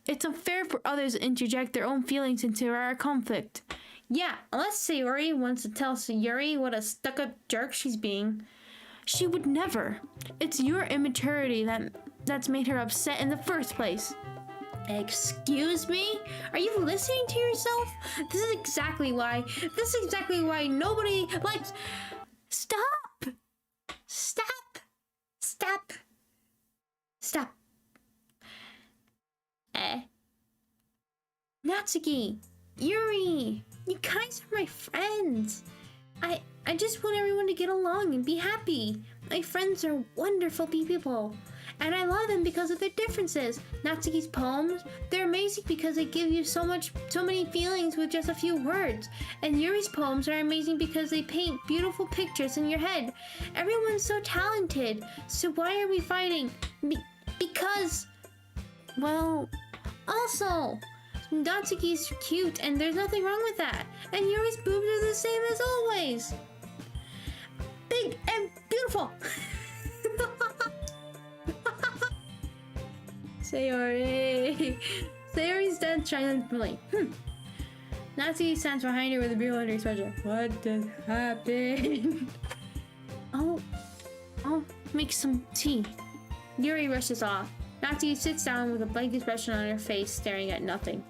It's unfair for others to interject their own feelings into our conflict. Yeah, unless Sayori wants to tell Sayuri what a stuck-up jerk she's being. She would never. It's your immaturity that's made her upset in the first place. Excuse me? Are you listening to yourself? This is exactly why nobody likes... Stop! Stop! Stop! Stop. Natsuki! Yuri! You guys are my friends! I just want everyone to get along and be happy. My friends are wonderful people. And I love them because of their differences. Natsuki's poems, they're amazing because they give you so many feelings with just a few words. And Yuri's poems are amazing because they paint beautiful pictures in your head. Everyone's so talented. So why are we fighting? Because... Well, also... Natsuki's cute and there's nothing wrong with that. And Yuri's boobs are the same as always. Big and beautiful. Sayori. Sayori stands triumphantly. Natsuki stands behind her with a bewildered expression. What just happened? I'll make some tea. Yuri rushes off. Natsuki sits down with a blank expression on her face, staring at nothing.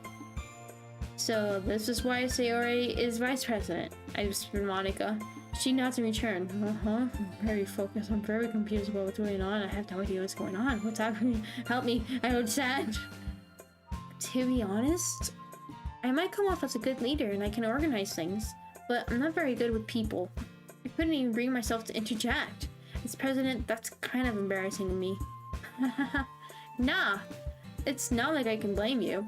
So this is why Sayori is vice president, I whispered Monica. She nods in return. I'm very focused. I'm very confused about what's going on. I have no idea what's going on. What's happening? Help me. I don't understand. To be honest, I might come off as a good leader and I can organize things, but I'm not very good with people. I couldn't even bring myself to interject. As president, that's kind of embarrassing to me. Nah, it's not like I can blame you.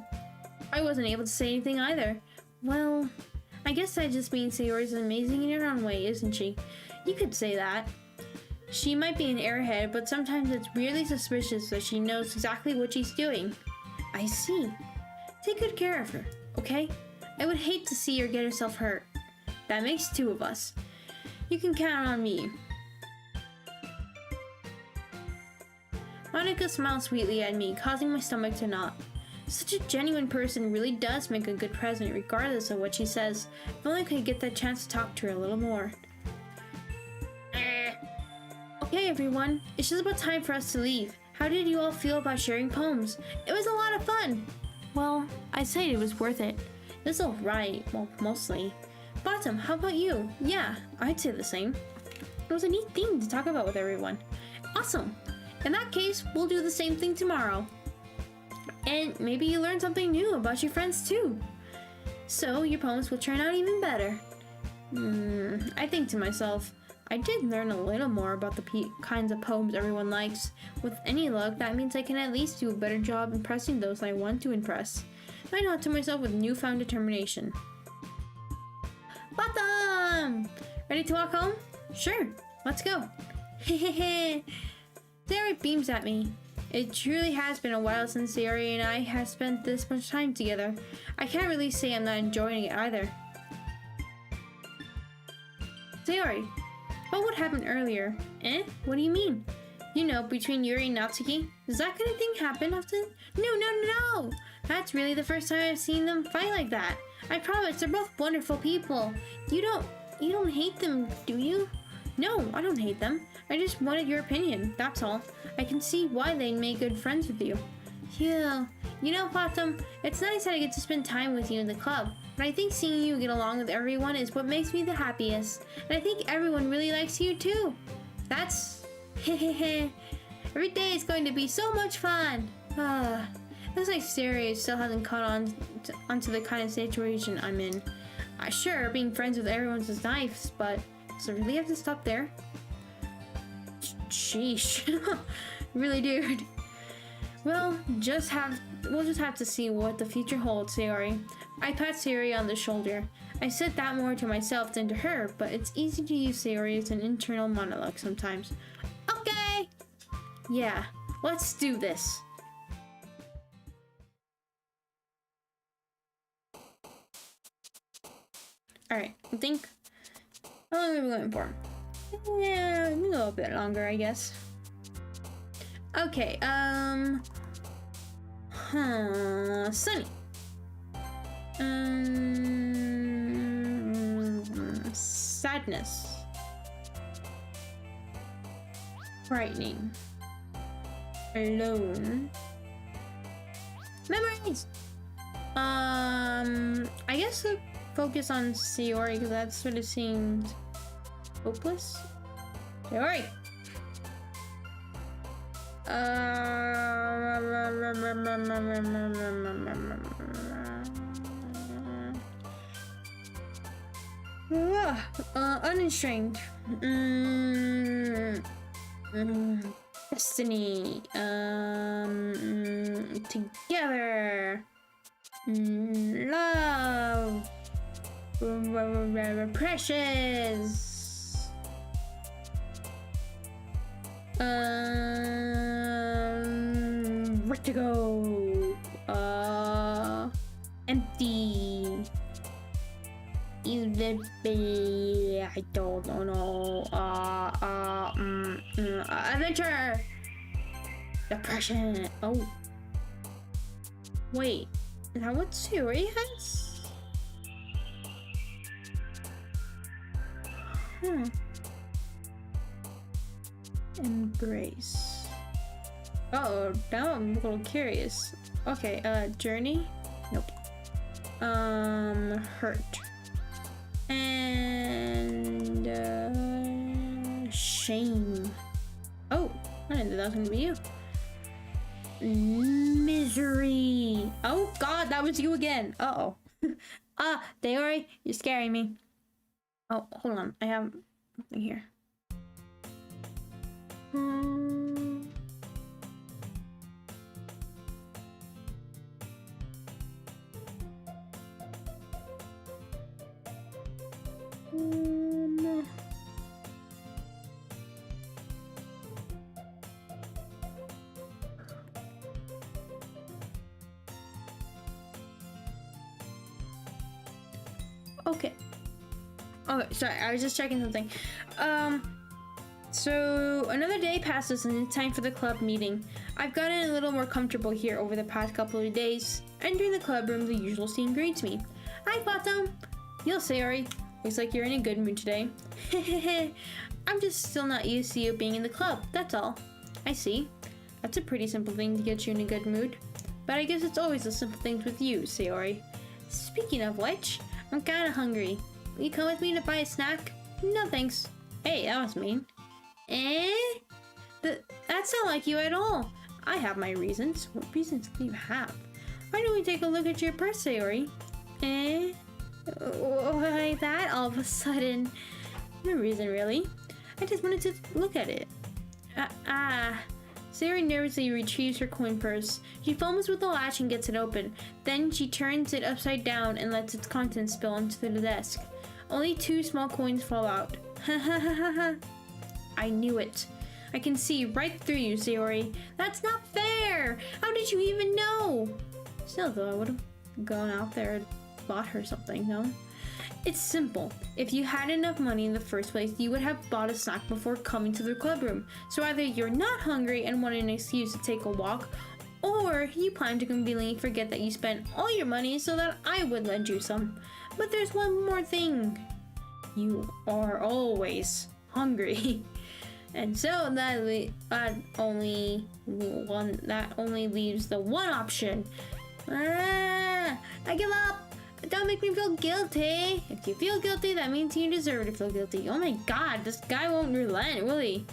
I wasn't able to say anything either. Well, I guess that just means Sayori's amazing in her own way, isn't she? You could say that. She might be an airhead, but sometimes it's weirdly suspicious that she knows exactly what she's doing. I see. Take good care of her, okay? I would hate to see her get herself hurt. That makes two of us. You can count on me. Monica smiled sweetly at me, causing my stomach to knot. Such a genuine person really does make a good president regardless of what she says. If only I could get that chance to talk to her a little more. Okay everyone, it's just about time for us to leave. How did you all feel about sharing poems? It was a lot of fun! Well, I'd say it was worth it. It was alright, well, mostly. Bottom, how about you? Yeah, I'd say the same. It was a neat thing to talk about with everyone. Awesome! In that case, we'll do the same thing tomorrow. And maybe you learn something new about your friends too. So your poems will turn out even better. I think to myself, I did learn a little more about the kinds of poems everyone likes. With any luck, that means I can at least do a better job impressing those I want to impress. I nod to myself with newfound determination. Bottom! Ready to walk home? Sure, let's go. Hehehe. Sayori beams at me. It truly has been a while since Sayori and I have spent this much time together. I can't really say I'm not enjoying it either. Sayori, what would happen earlier? Eh? What do you mean? You know, between Yuri and Natsuki? Does that kind of thing happen often? No! That's really the first time I've seen them fight like that. I promise, they're both wonderful people. You don't hate them, do you? No, I don't hate them. I just wanted your opinion, that's all. I can see why they'd make good friends with you. Yeah, you know, Bottom, it's nice that I get to spend time with you in the club, but I think seeing you get along with everyone is what makes me the happiest. And I think everyone really likes you too. That's... hehehe. Every day is going to be so much fun. Looks like Sayori still hasn't caught onto the kind of situation I'm in. Sure, being friends with everyone is nice, but does it really have to stop there? Sheesh. Really, dude. Well, we'll just have to see what the future holds, Sayori. I pat Sayori on the shoulder. I said that more to myself than to her, but it's easy to use Sayori as an internal monologue sometimes. Okay! Yeah, let's do this. Alright, I think... How long are we going for? Yeah, we can go a bit longer, I guess. Okay, Sunny. Sadness. Frightening. Alone. Memories! I guess I'll focus on Sayori because that sort of seemed hopeless. Sayori! Unrestrained. Destiny. Together. Love. Precious. Vertigo. Empty. I don't know. Adventure. Depression. Oh. Wait. Is that what Sayori has? Embrace. Uh-oh, now I'm a little curious. Okay, journey? Nope. Hurt. And, shame. Oh, I didn't think that was gonna be you. Misery. Oh god, that was you again. Uh-oh. Sayori, you're scaring me. Oh, hold on. I have something here. Okay. Okay, sorry, I was just checking something.
So another day passes and it's time for the club meeting. I've gotten a little more comfortable here over the past couple of days. Entering the club room, the usual scene greets me. Hi, Bottom. Yo, Sayori. Looks like you're in a good mood today. I'm just still not used to you being in the club, that's all. I see. That's a pretty simple thing to get you in a good mood. But I guess it's always the simple things with you, Sayori. Speaking of which, I'm kinda hungry. Will you come with me to buy a snack? No thanks. Hey, that was mean. That's not like you at all. I have my reasons. What reasons do you have? Why don't we take a look at your purse, Sayori? Why that all of a sudden? No reason, really. I just wanted to look at it. Sayori nervously retrieves her coin purse. She fumbles with the latch and gets it open. Then she turns it upside down and lets its contents spill onto the desk. Only 2 small coins fall out. Ha ha ha ha ha. I knew it. I can see right through you, Sayori. That's not fair! How did you even know? Still though, I would have gone out there and bought her something, no? It's simple. If you had enough money in the first place, you would have bought a snack before coming to the club room. So either you're not hungry and want an excuse to take a walk, or you plan to conveniently forget that you spent all your money so that I would lend you some. But there's one more thing. You are always hungry. And so that only leaves the one option. I give up. Don't make me feel guilty. If you feel guilty, that means you deserve to feel guilty. Oh my god, this guy won't relent, will he?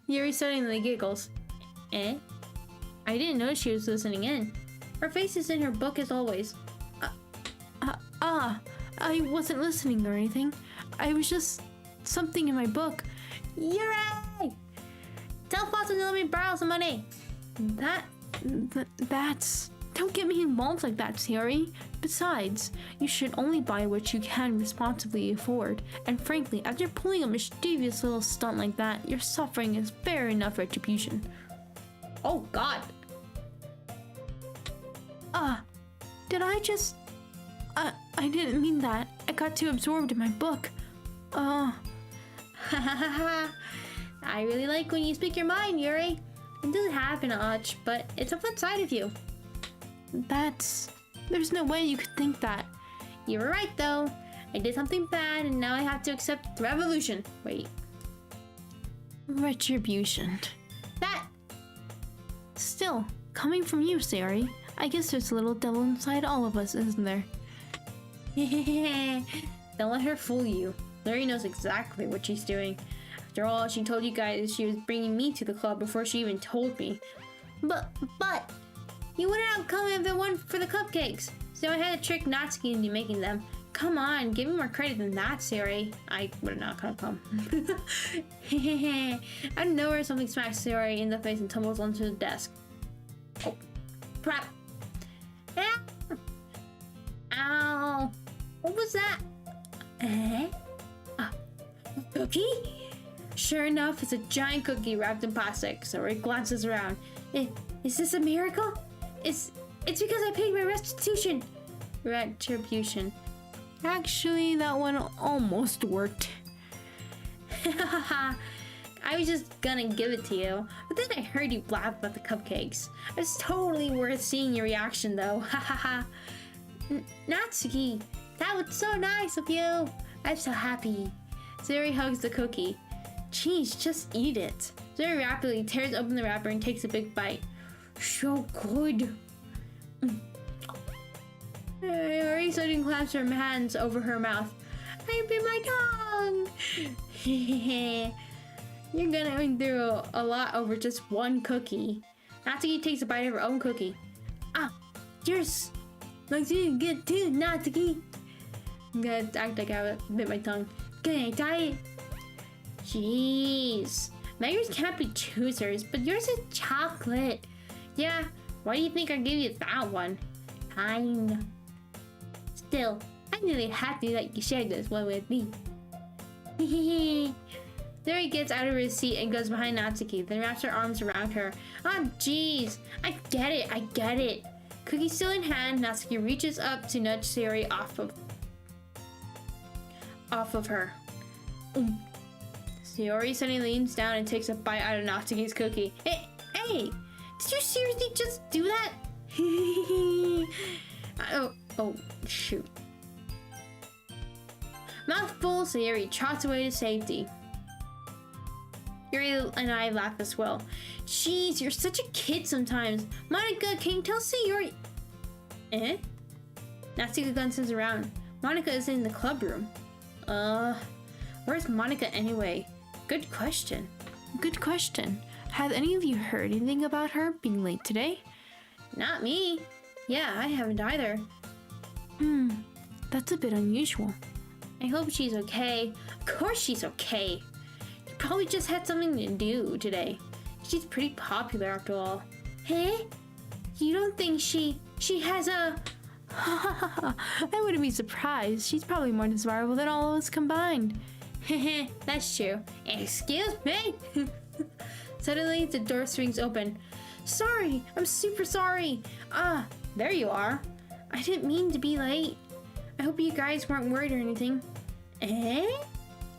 Yuri suddenly giggles. I didn't know she was listening in. Her face is in her book as always. I wasn't listening or anything. I was just something in my book. Yuri! Tell Foster to let me borrow some money. That's... Don't get me involved like that, Sayori. Besides, you should only buy what you can responsibly afford. And frankly, after pulling a mischievous little stunt like that, your suffering is fair enough retribution. Oh god. Did I just... I didn't mean that. I got too absorbed in my book. I really like when you speak your mind, Yuri. It doesn't happen much, but it's a fun side of you. There's no way you could think that. You were right, though. I did something bad, and now I have to accept revolution. Wait. Retribution. That! Still, coming from you, Sayori, I guess there's a little devil inside all of us, isn't there? Don't let her fool you. Larry knows exactly what she's doing. After all, she told you guys she was bringing me to the club before she even told me. But... You wouldn't have come if it weren't for the cupcakes. So I had to trick Natsuki into making them. Come on, give me more credit than that, Sayori. I would not have come. Out of nowhere, something smacks Sayori in the face and tumbles onto the desk. Oh, crap. Ow. What was that? Cookie? Sure enough, it's a giant cookie wrapped in plastic. Sayori glances around. Is this a miracle? It's because I paid my restitution. Retribution. Actually, that one almost worked. I was just gonna give it to you, but then I heard you laugh about the cupcakes. It's totally worth seeing your reaction, though. Natsuki, that was so nice of you. I'm so happy. Sayori hugs the cookie. Jeez, just eat it. Sayori rapidly tears open the wrapper and takes a big bite. So good. Sayori suddenly clamps her hands over her mouth. I bit my tongue. You're going through a lot over just one cookie. Natsuki takes a bite of her own cookie. Yours. Like you get too, Natsuki. I'm gonna act like I bit my tongue. Can I try it? Jeez. Yours can't be choosers, but yours is chocolate. Yeah, why do you think I gave you that one? Fine. Still, I'm really happy that you shared this one with me. There he gets out of his seat and goes behind Natsuki, then wraps her arms around her. Oh, jeez. I get it. Cookie still in hand, Natsuki reaches up to nudge Sayori off of her.
Sayori suddenly leans down and takes a bite out of Natsuki's cookie. Hey, did you seriously just do that? oh, shoot. Mouthful, Sayori trots away to safety. Yuri and I laugh as well. Jeez, you're such a kid sometimes. Monica, can you tell Sayori? Natsuki glances around. Monica is in the club room. Where's Monica anyway? Good question.
Good question. Have any of you heard anything about her being late today?
Not me. Yeah, I haven't either.
That's a bit unusual.
I hope she's okay. Of course she's okay. You probably just had something to do today. She's pretty popular after all. Hey? You don't think she has a...
I wouldn't be surprised. She's probably more desirable than all of us combined.
That's true. Excuse me? Suddenly, the door swings open. Sorry, I'm super sorry. There you are. I didn't mean to be late. I hope you guys weren't worried or anything.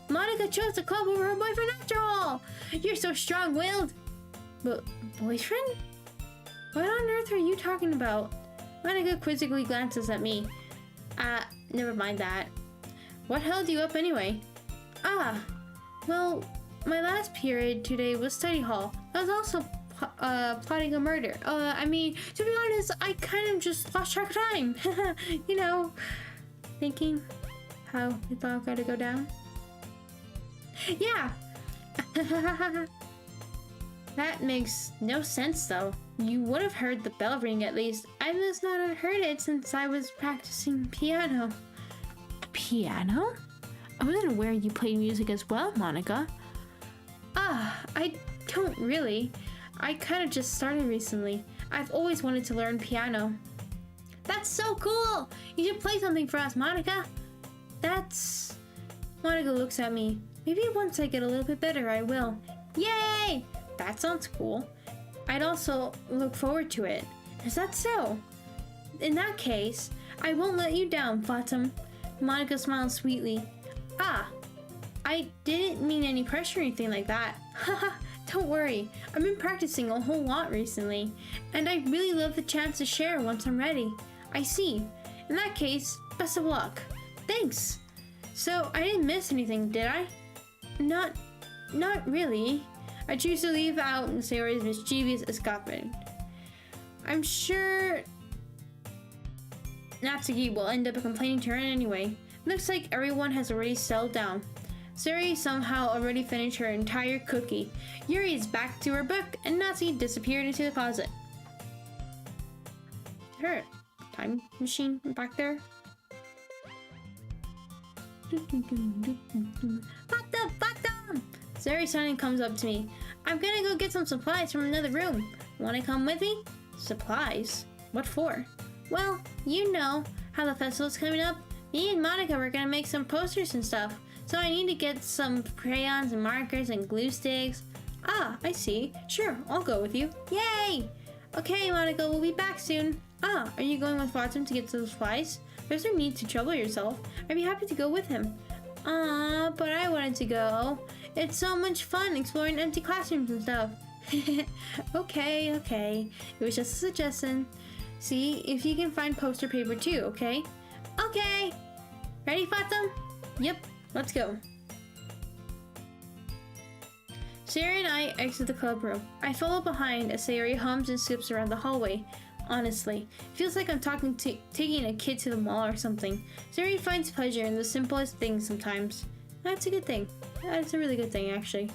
Monica chose the club over her boyfriend after all. You're so strong-willed. But boyfriend? What on earth are you talking about? Monica quizzically glances at me. Never mind that. What held you up anyway? Well, my last period today was study hall. I was also plotting a murder. To be honest, I kind of just lost track of time. You know, thinking how it's all gotta go down. Yeah. That makes no sense though. You would have heard the bell ring at least. I must not have heard it since I was practicing piano.
Piano? I wasn't aware you played music as well, Monica.
I don't really. I kind of just started recently. I've always wanted to learn piano. That's so cool! You should play something for us, Monica. Monica looks at me. Maybe once I get a little bit better, I will. Yay! That sounds cool. I'd also look forward to it. Is that so? In that case, I won't let you down, Fatum. Monica smiled sweetly. I didn't mean any pressure or anything like that. Haha, don't worry. I've been practicing a whole lot recently, and I'd really love the chance to share once I'm ready. I see. In that case, best of luck. Thanks. So, I didn't miss anything, did I? Not really. I choose to leave out Sayori's mischievous escapade. I'm sure Natsuki will end up complaining to her anyway. Looks like everyone has already settled down. Sayori somehow already finished her entire cookie. Yuri is back to her book, and Natsuki disappeared into the closet. Is there a time machine back there? Fatum! Sayori suddenly comes up to me. I'm gonna go get some supplies from another room. Wanna come with me? Supplies? What for? Well, you know how the festival's coming up. Me and Monica were gonna make some posters and stuff. So I need to get some crayons and markers and glue sticks. I see. Sure, I'll go with you. Yay! Okay, Monica, we'll be back soon. Are you going with Fatum to get some supplies? There's no need to trouble yourself. I'd be happy to go with him. But I wanted to go. It's so much fun exploring empty classrooms and stuff. Okay. It was just a suggestion. See if you can find poster paper too, okay? Okay! Ready, Fatum? Yep, let's go. Sayori and I exit the club room. I follow behind as Sayori hums and skips around the hallway. Honestly, it feels like I'm taking a kid to the mall or something. Sayori finds pleasure in the simplest things sometimes. That's a good thing. That's a really good thing, actually.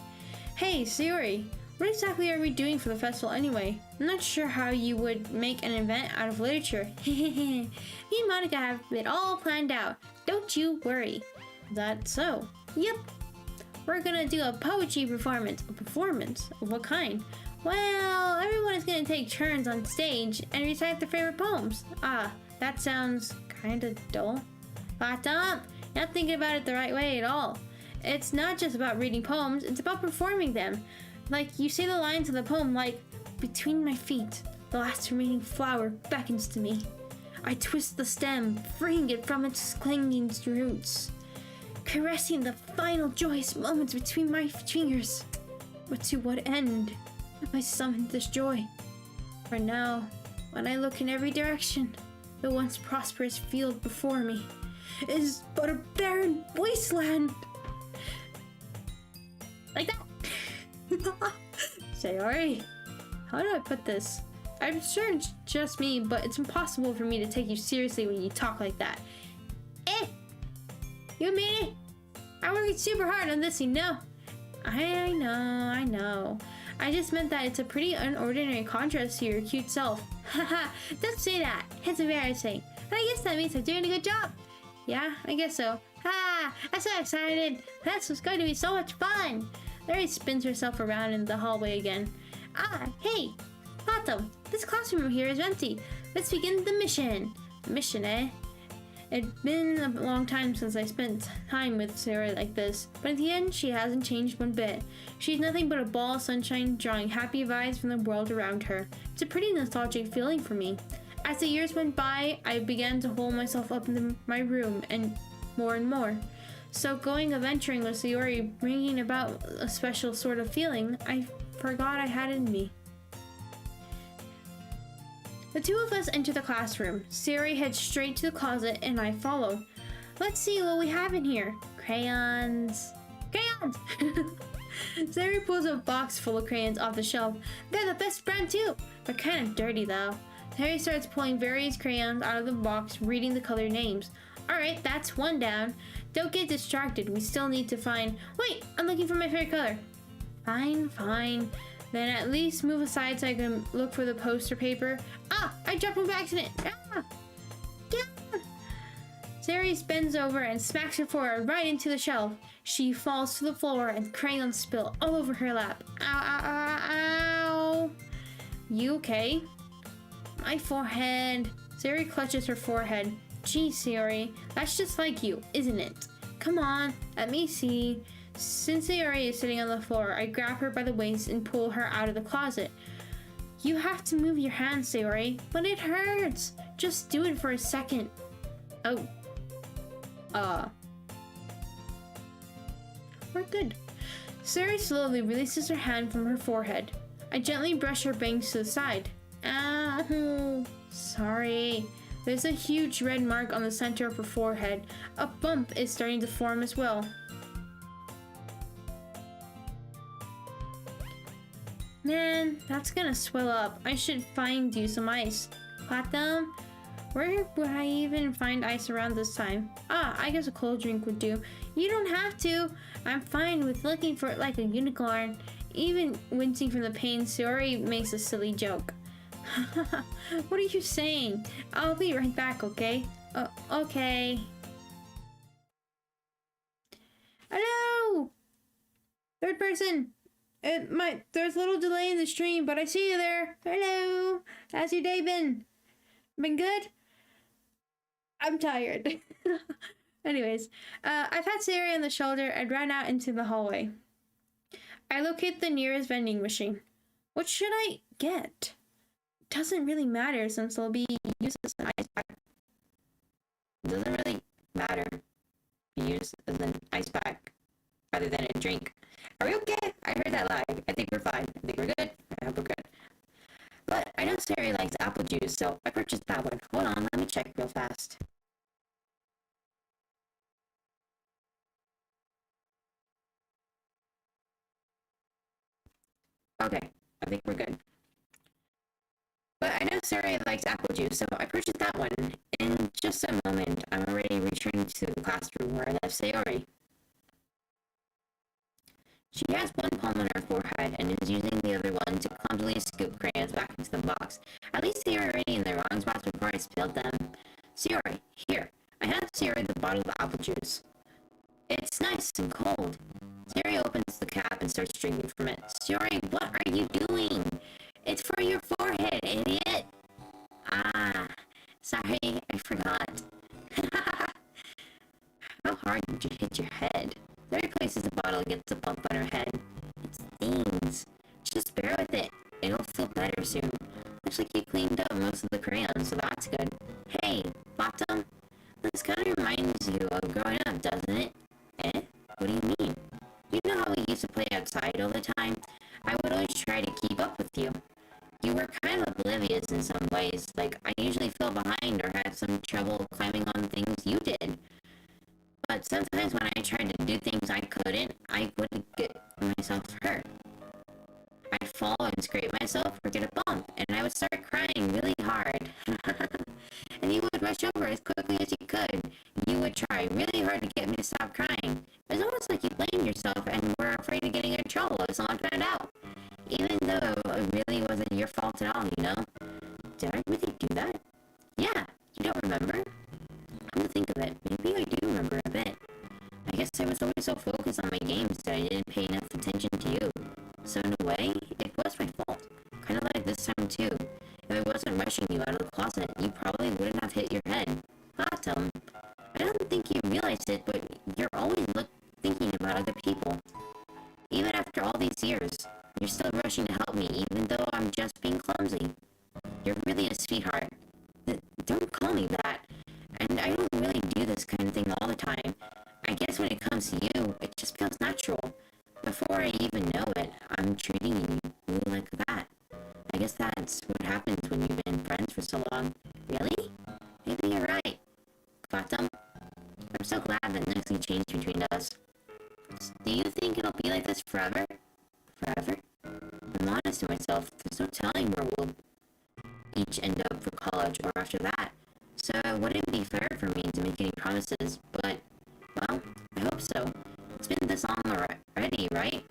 Hey, Sayori, what exactly are we doing for the festival anyway? I'm not sure how you would make an event out of literature. Me and Monica have it all planned out. Don't you worry. Is that so? Yep. We're gonna do a poetry performance. A performance? Of what kind? Well, everyone is gonna take turns on stage and recite their favorite poems. That sounds kinda dull. Fatum, you're not thinking about it the right way at all. It's not just about reading poems, it's about performing them. Like, you say the lines of the poem like, between my feet, the last remaining flower beckons to me. I twist the stem, freeing it from its clinging roots. caressing the final joyous moments between my fingers. But to what end have I summoned this joy? For now, when I look in every direction, the once prosperous field before me is but a barren wasteland. Like that. Sayori, how do I put this? I'm sure it's just me, but it's impossible for me to take you seriously when you talk like that. You mean it? I'm working super hard on this, you know. I know. I just meant that it's a pretty unordinary contrast to your cute self. Haha, don't say that. It's embarrassing. But I guess that means I'm doing a good job. Yeah, I guess so. Ah, I'm so excited. That's going to be so much fun. Larry spins herself around in the hallway again. Ah, hey, Bottom, this classroom here is empty. Let's begin the mission. Mission, eh? It's been a long time since I spent time with Sarah like this, but in the end, she hasn't changed one bit. She's nothing but a ball of sunshine, drawing happy vibes from the world around her. It's a pretty nostalgic feeling for me. As the years went by, I began to hole myself up in my room, and more. So going adventuring with Sayori, bringing about a special sort of feeling I forgot I had in me. The two of us enter the classroom. Sayori heads straight to the closet and I follow. Let's see what we have in here. Crayons. Sayori pulls a box full of crayons off the shelf. They're the best brand too. They're kind of dirty though. Sayori starts pulling various crayons out of the box, reading the color names. Alright, that's one down. Don't get distracted. We still need to find... Wait, I'm looking for my favorite color. Fine. Then at least move aside so I can look for the poster paper. Ah! I dropped one by accident! Ah! Down! Sayori bends over and smacks her forehead right into the shelf. She falls to the floor and crayons spill all over her lap. Ow! You okay? My forehead. Sayori clutches her forehead. Gee, Sayori, that's just like you, isn't it? Come on, let me see. Since Sayori is sitting on the floor, I grab her by the waist and pull her out of the closet. You have to move your hands, Sayori, but it hurts. Just do it for a second. Oh. We're good. Sayori slowly releases her hand from her forehead. I gently brush her bangs to the side. Ow. Sorry. There's a huge red mark on the center of her forehead. A bump is starting to form as well. Man, that's gonna swell up. I should find you some ice. Platinum? Where would I even find ice around this time? Ah, I guess a cold drink would do. You don't have to. I'm fine with looking for it like a unicorn. Even wincing from the pain, Sayori makes a silly joke. What are you saying? I'll be right back, okay? Okay. Hello! Third person. There's a little delay in the stream, but I see you there. Hello. How's your day been? Been good? I'm tired. Anyways, I've had Sayori on the shoulder and ran out into the hallway. I locate the nearest vending machine. What should I get? Doesn't really matter since they'll be used as an ice pack. Doesn't really matter. Used as an ice pack rather than a drink. Are we okay? I heard that lag. I think we're fine. I think we're good. I hope we're good. But I know Sayori likes apple juice, so I purchased that one. Hold on, let me check real fast. Okay, I think we're good. But I know Sayori likes apple juice, so I purchased that one. In just a moment, I'm already returning to the classroom where I left Sayori. She has one palm on her forehead and is using the other one to clumsily scoop crayons back into the box. At least they were already in the wrong spots before I spilled them. Sayori, here. I hand Sayori the bottle of apple juice. It's nice and cold. Sayori opens the cap and starts drinking from it. Sayori, what are you doing? It's for your forehead, idiot! Ah, sorry, I forgot. How hard did you hit your head? Sayori places the bottle and gets a bump on her head. It stings. Just bear with it. It'll feel better soon. Looks like you cleaned up most of the crayons, so that's good. Hey, Bottom, this kind of reminds you of growing up, doesn't it? What do you mean? You know how we used to play outside all the time? I would always try to keep up with you. You were kind of oblivious in some ways, like I usually fell behind or had some trouble climbing on things you did. But sometimes when I tried to do things I couldn't, I would get myself hurt. I'd fall and scrape myself or get a bump, and I would start crying really hard. And you would rush over as quickly as you could. You would try really hard to get me to stop crying. It was almost like you blamed yourself and were afraid of getting in trouble if someone found out. Even though it really wasn't your fault at all, you know? Did I really do that? Yeah, you don't remember? Come to think of it, maybe I do remember a bit. I guess I was always so focused on my games that I didn't pay enough attention to you. So in a way, it was my fault. Kind of like this time too. If I wasn't rushing you out of the closet, you probably wouldn't have hit your head. Autumn, I don't think you realize it, but you're always thinking about other people. Even after all these years, you're still rushing to help me, even though I'm just being clumsy. You're really a sweetheart. Don't call me that. And I don't really do this kind of thing all the time. I guess when it comes to you, it just feels natural. Before I even know it, I'm treating you like that. I guess that's what happens when you've been friends for so long. Really? Maybe you're right. Bottom, I'm so glad that nothing changed between us. Do you think it'll be like this forever? Forever? I'm honest to myself, there's no telling where we'll each end up for college or after that. So it wouldn't be fair for me to make any promises, but, well, I hope so. It's been this long already, right?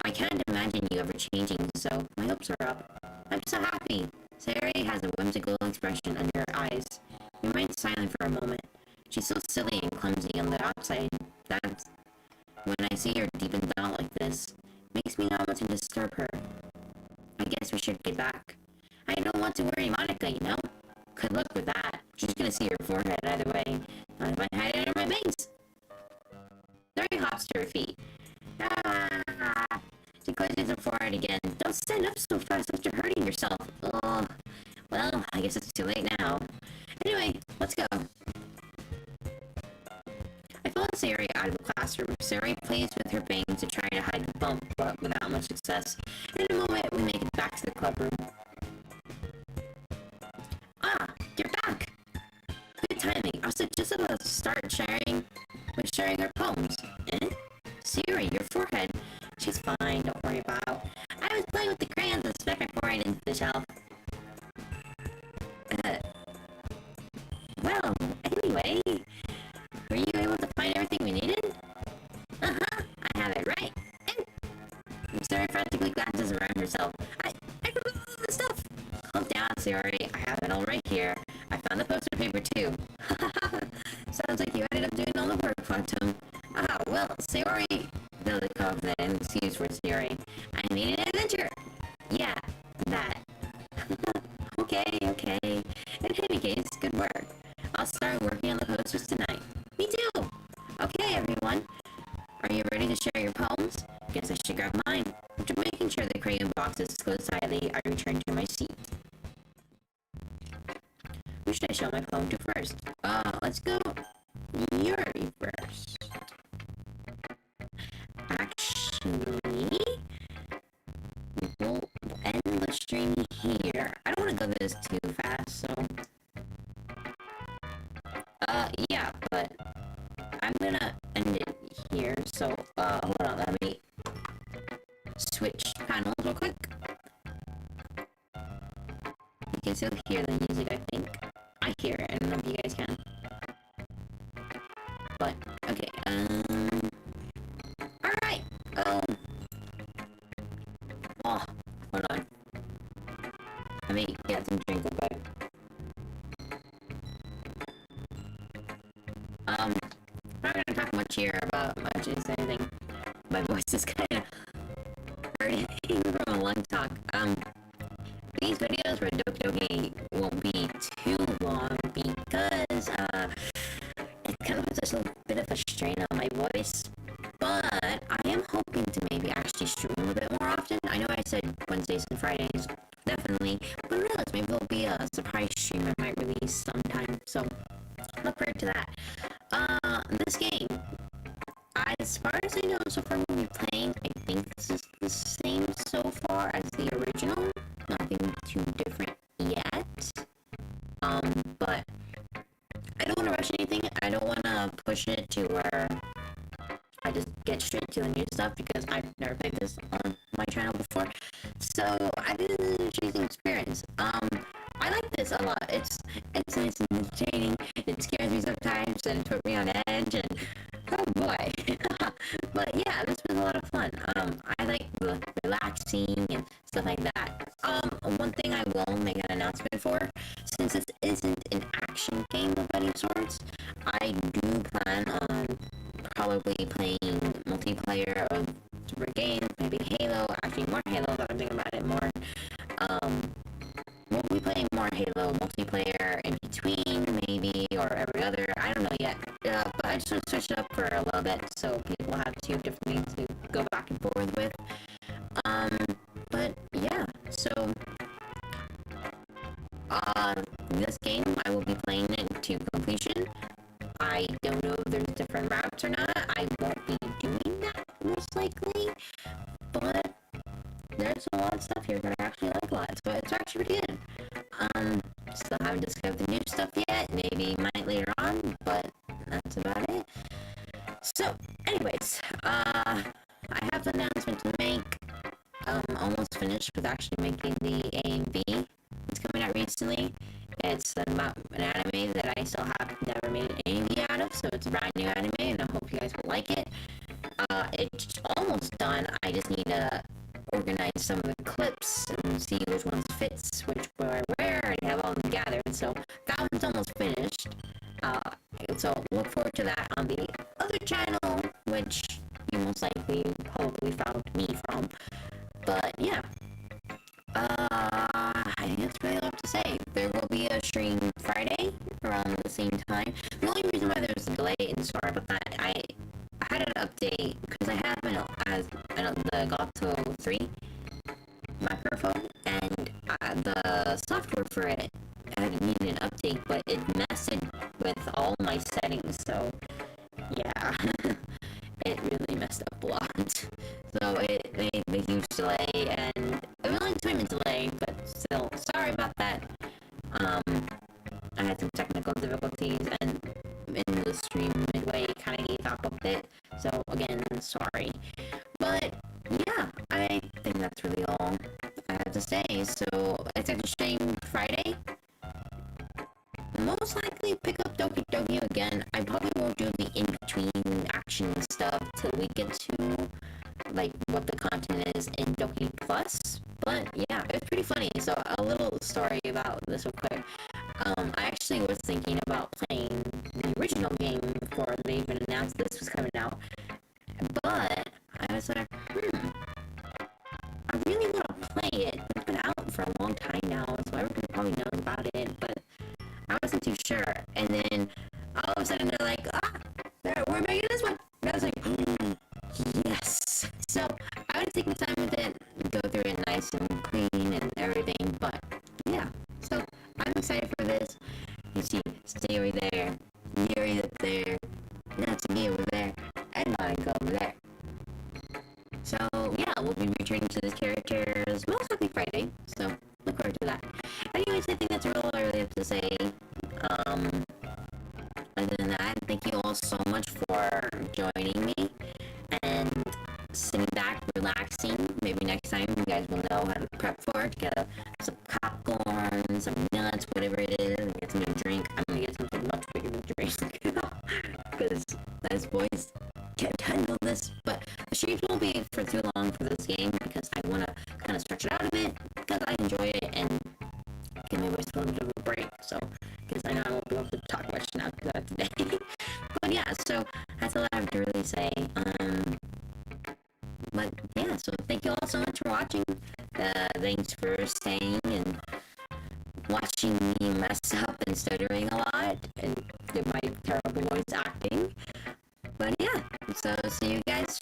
I can't imagine you ever changing, so my hopes are up. I'm so happy. Sayori has a whimsical expression under her eyes. We remain silent for a moment. She's so silly and clumsy on the outside that when I see her deep in thought like this, it makes me not want to disturb her. I guess we should get back. I don't want to worry Monica, you know? Good luck with that. She's gonna see her forehead either way. Not if I hide it under my bangs. Sayori hops to her feet. She clenches her forehead again. Don't stand up so fast after hurting yourself. Oh, well, I guess it's too late now. Anyway, let's go. I follow Sayori out of the classroom. Sayori plays with her bangs to try to hide the bump, but without much success. In a moment, we make it back to the club room. Ah, you're back! Good timing. I was just about to start sharing her poems. Eh? Sayori, your forehead. She's fine, don't worry about. I was playing with the crayons and stuck my forehead into the shelf. Well, anyway, were you able to find everything we needed? Uh-huh, I have it right. And Sayori frantically glances around herself. I forgot all the stuff. Calm down, Sayori. I have it all right here. I found the poster paper too. Sounds like you ended up doing all the work, Phantom. Ah, well, Sayori, the confident and excuse for Sayori. I need an adventure. Yeah, that. Okay. In any case, good work. I'll start working on the posters tonight. Me too. Okay, everyone. Are you ready to share your poems? Guess I should grab mine. After making sure the crayon box is closed tightly, I return to my seat. Who should I show my poem to first? Let's go Yuri first. Actually, we'll end the stream here. I don't want to go this too fast, so... yeah, but I'm gonna end it here, so, hold on, let me switch panels real quick. You can still hear the music, I think. I hear it, I don't know if you guys can. But, okay, alright, oh, hold on. Let me get some drink real quick. I'm not gonna talk much here about much as anything. My voice is kinda hurting from a long talk. These videos for Doki Doki won't be too long because, it kind of puts a little bit of a strain on my voice. But I am hoping to maybe actually stream a bit more often. I know I said Wednesdays and Fridays, definitely, but who knows, maybe there'll be a surprise stream I might release sometime, so look forward to that. This game, I as far as I know, so far we'll be playing, I think this is the same so far as the original. Nothing too different yet. But I don't want to rush anything. I don't want to push it to where I just get straight to the new stuff because I've never played this on my channel before. So I did an interesting experience. I like this a lot. It's nice and entertaining. It scares me sometimes and it put me on edge and oh boy. But yeah, this was a lot of fun. I like the relaxing and stuff like that. One thing I will make an announcement for, since this isn't an action game of any sorts, I do plan on probably playing multiplayer of different games, maybe Halo, actually more Halo, but I'm thinking about it more. We'll be playing more Halo multiplayer in between, maybe, or every other, I don't know yet. But I just want to switch it up for a little bit so people have two different things to go back and forth with. But yeah, so this game, I will be playing it to completion. I don't know if there's different routes or not. I won't be doing that, most likely. But there's a lot of stuff here that I actually like a lot, so it's actually pretty good. Still haven't discovered the new stuff yet. Maybe might later on, but that's about it. So, anyways, I have an announcement to make. Almost finished with actually making the A and B. It's coming out recently. It's about an anime that I still have never made an AV out of, so it's a brand new anime, and I hope you guys will like it. It's almost done. I just need to organize some of the clips and see which ones fits, which where and have all them gathered. So that one's almost finished. So look forward to that on the other channel, which you most likely probably found me from. But yeah. I think that's really all I have to say. There will be a stream Friday around the same time. The only reason why there's a delay, and sorry about that, I had an update because I have the Gato 3 microphone, and the software for it had needed an update, but it messed with all my settings, so yeah. It really messed up a lot. So it made a huge delay, and it was only a 2-minute delay, but still, sorry about that. I had some technical difficulties, and in the stream midway, kind of gave up a bit. So again, sorry. But yeah, I think that's really all I have to say. So expect to stream Friday. Most likely pick up Doki Doki again. I probably won't do the in-between action stuff till we get to like what the content is in Doki Plus. But yeah, it's pretty funny. So a little story about this real quick. I actually was thinking about playing the original game before they even announced this was coming out. But I was like, I really want to play it. It's been out for a long time now, so everybody probably knows about it, but I wasn't too sure. And then all of a sudden they're like, we're making this one. And I was like, yes. So I would take my time with it, go through it nice and clean and everything. But yeah, so I'm excited for this. You see, Stay there, Yuri up there, Natsuki over there, and Monica over there. So yeah, we'll be returning to these characters most likely Friday. So look forward to that. Anyways, I think that's all I really have to say. Other than that, thank you all so much for joining me and sitting back, relaxing. Maybe next time you guys will know how to prep for it. Get some popcorn, some nuts, whatever it is, and get something to drink. I'm gonna get something much bigger than drink because those boys can't handle this. But the streams won't be for too long for this game because I want to kind of stretch it out a bit because I enjoy it and give my voice a little bit of a break. So because I know I won't be able to talk much now because of today. But yeah, so that's all I have to really say. But yeah, so thank you all so much for watching. Thanks for staying and watching me mess up and stuttering a lot and do my terrible voice acting. But yeah, so see you guys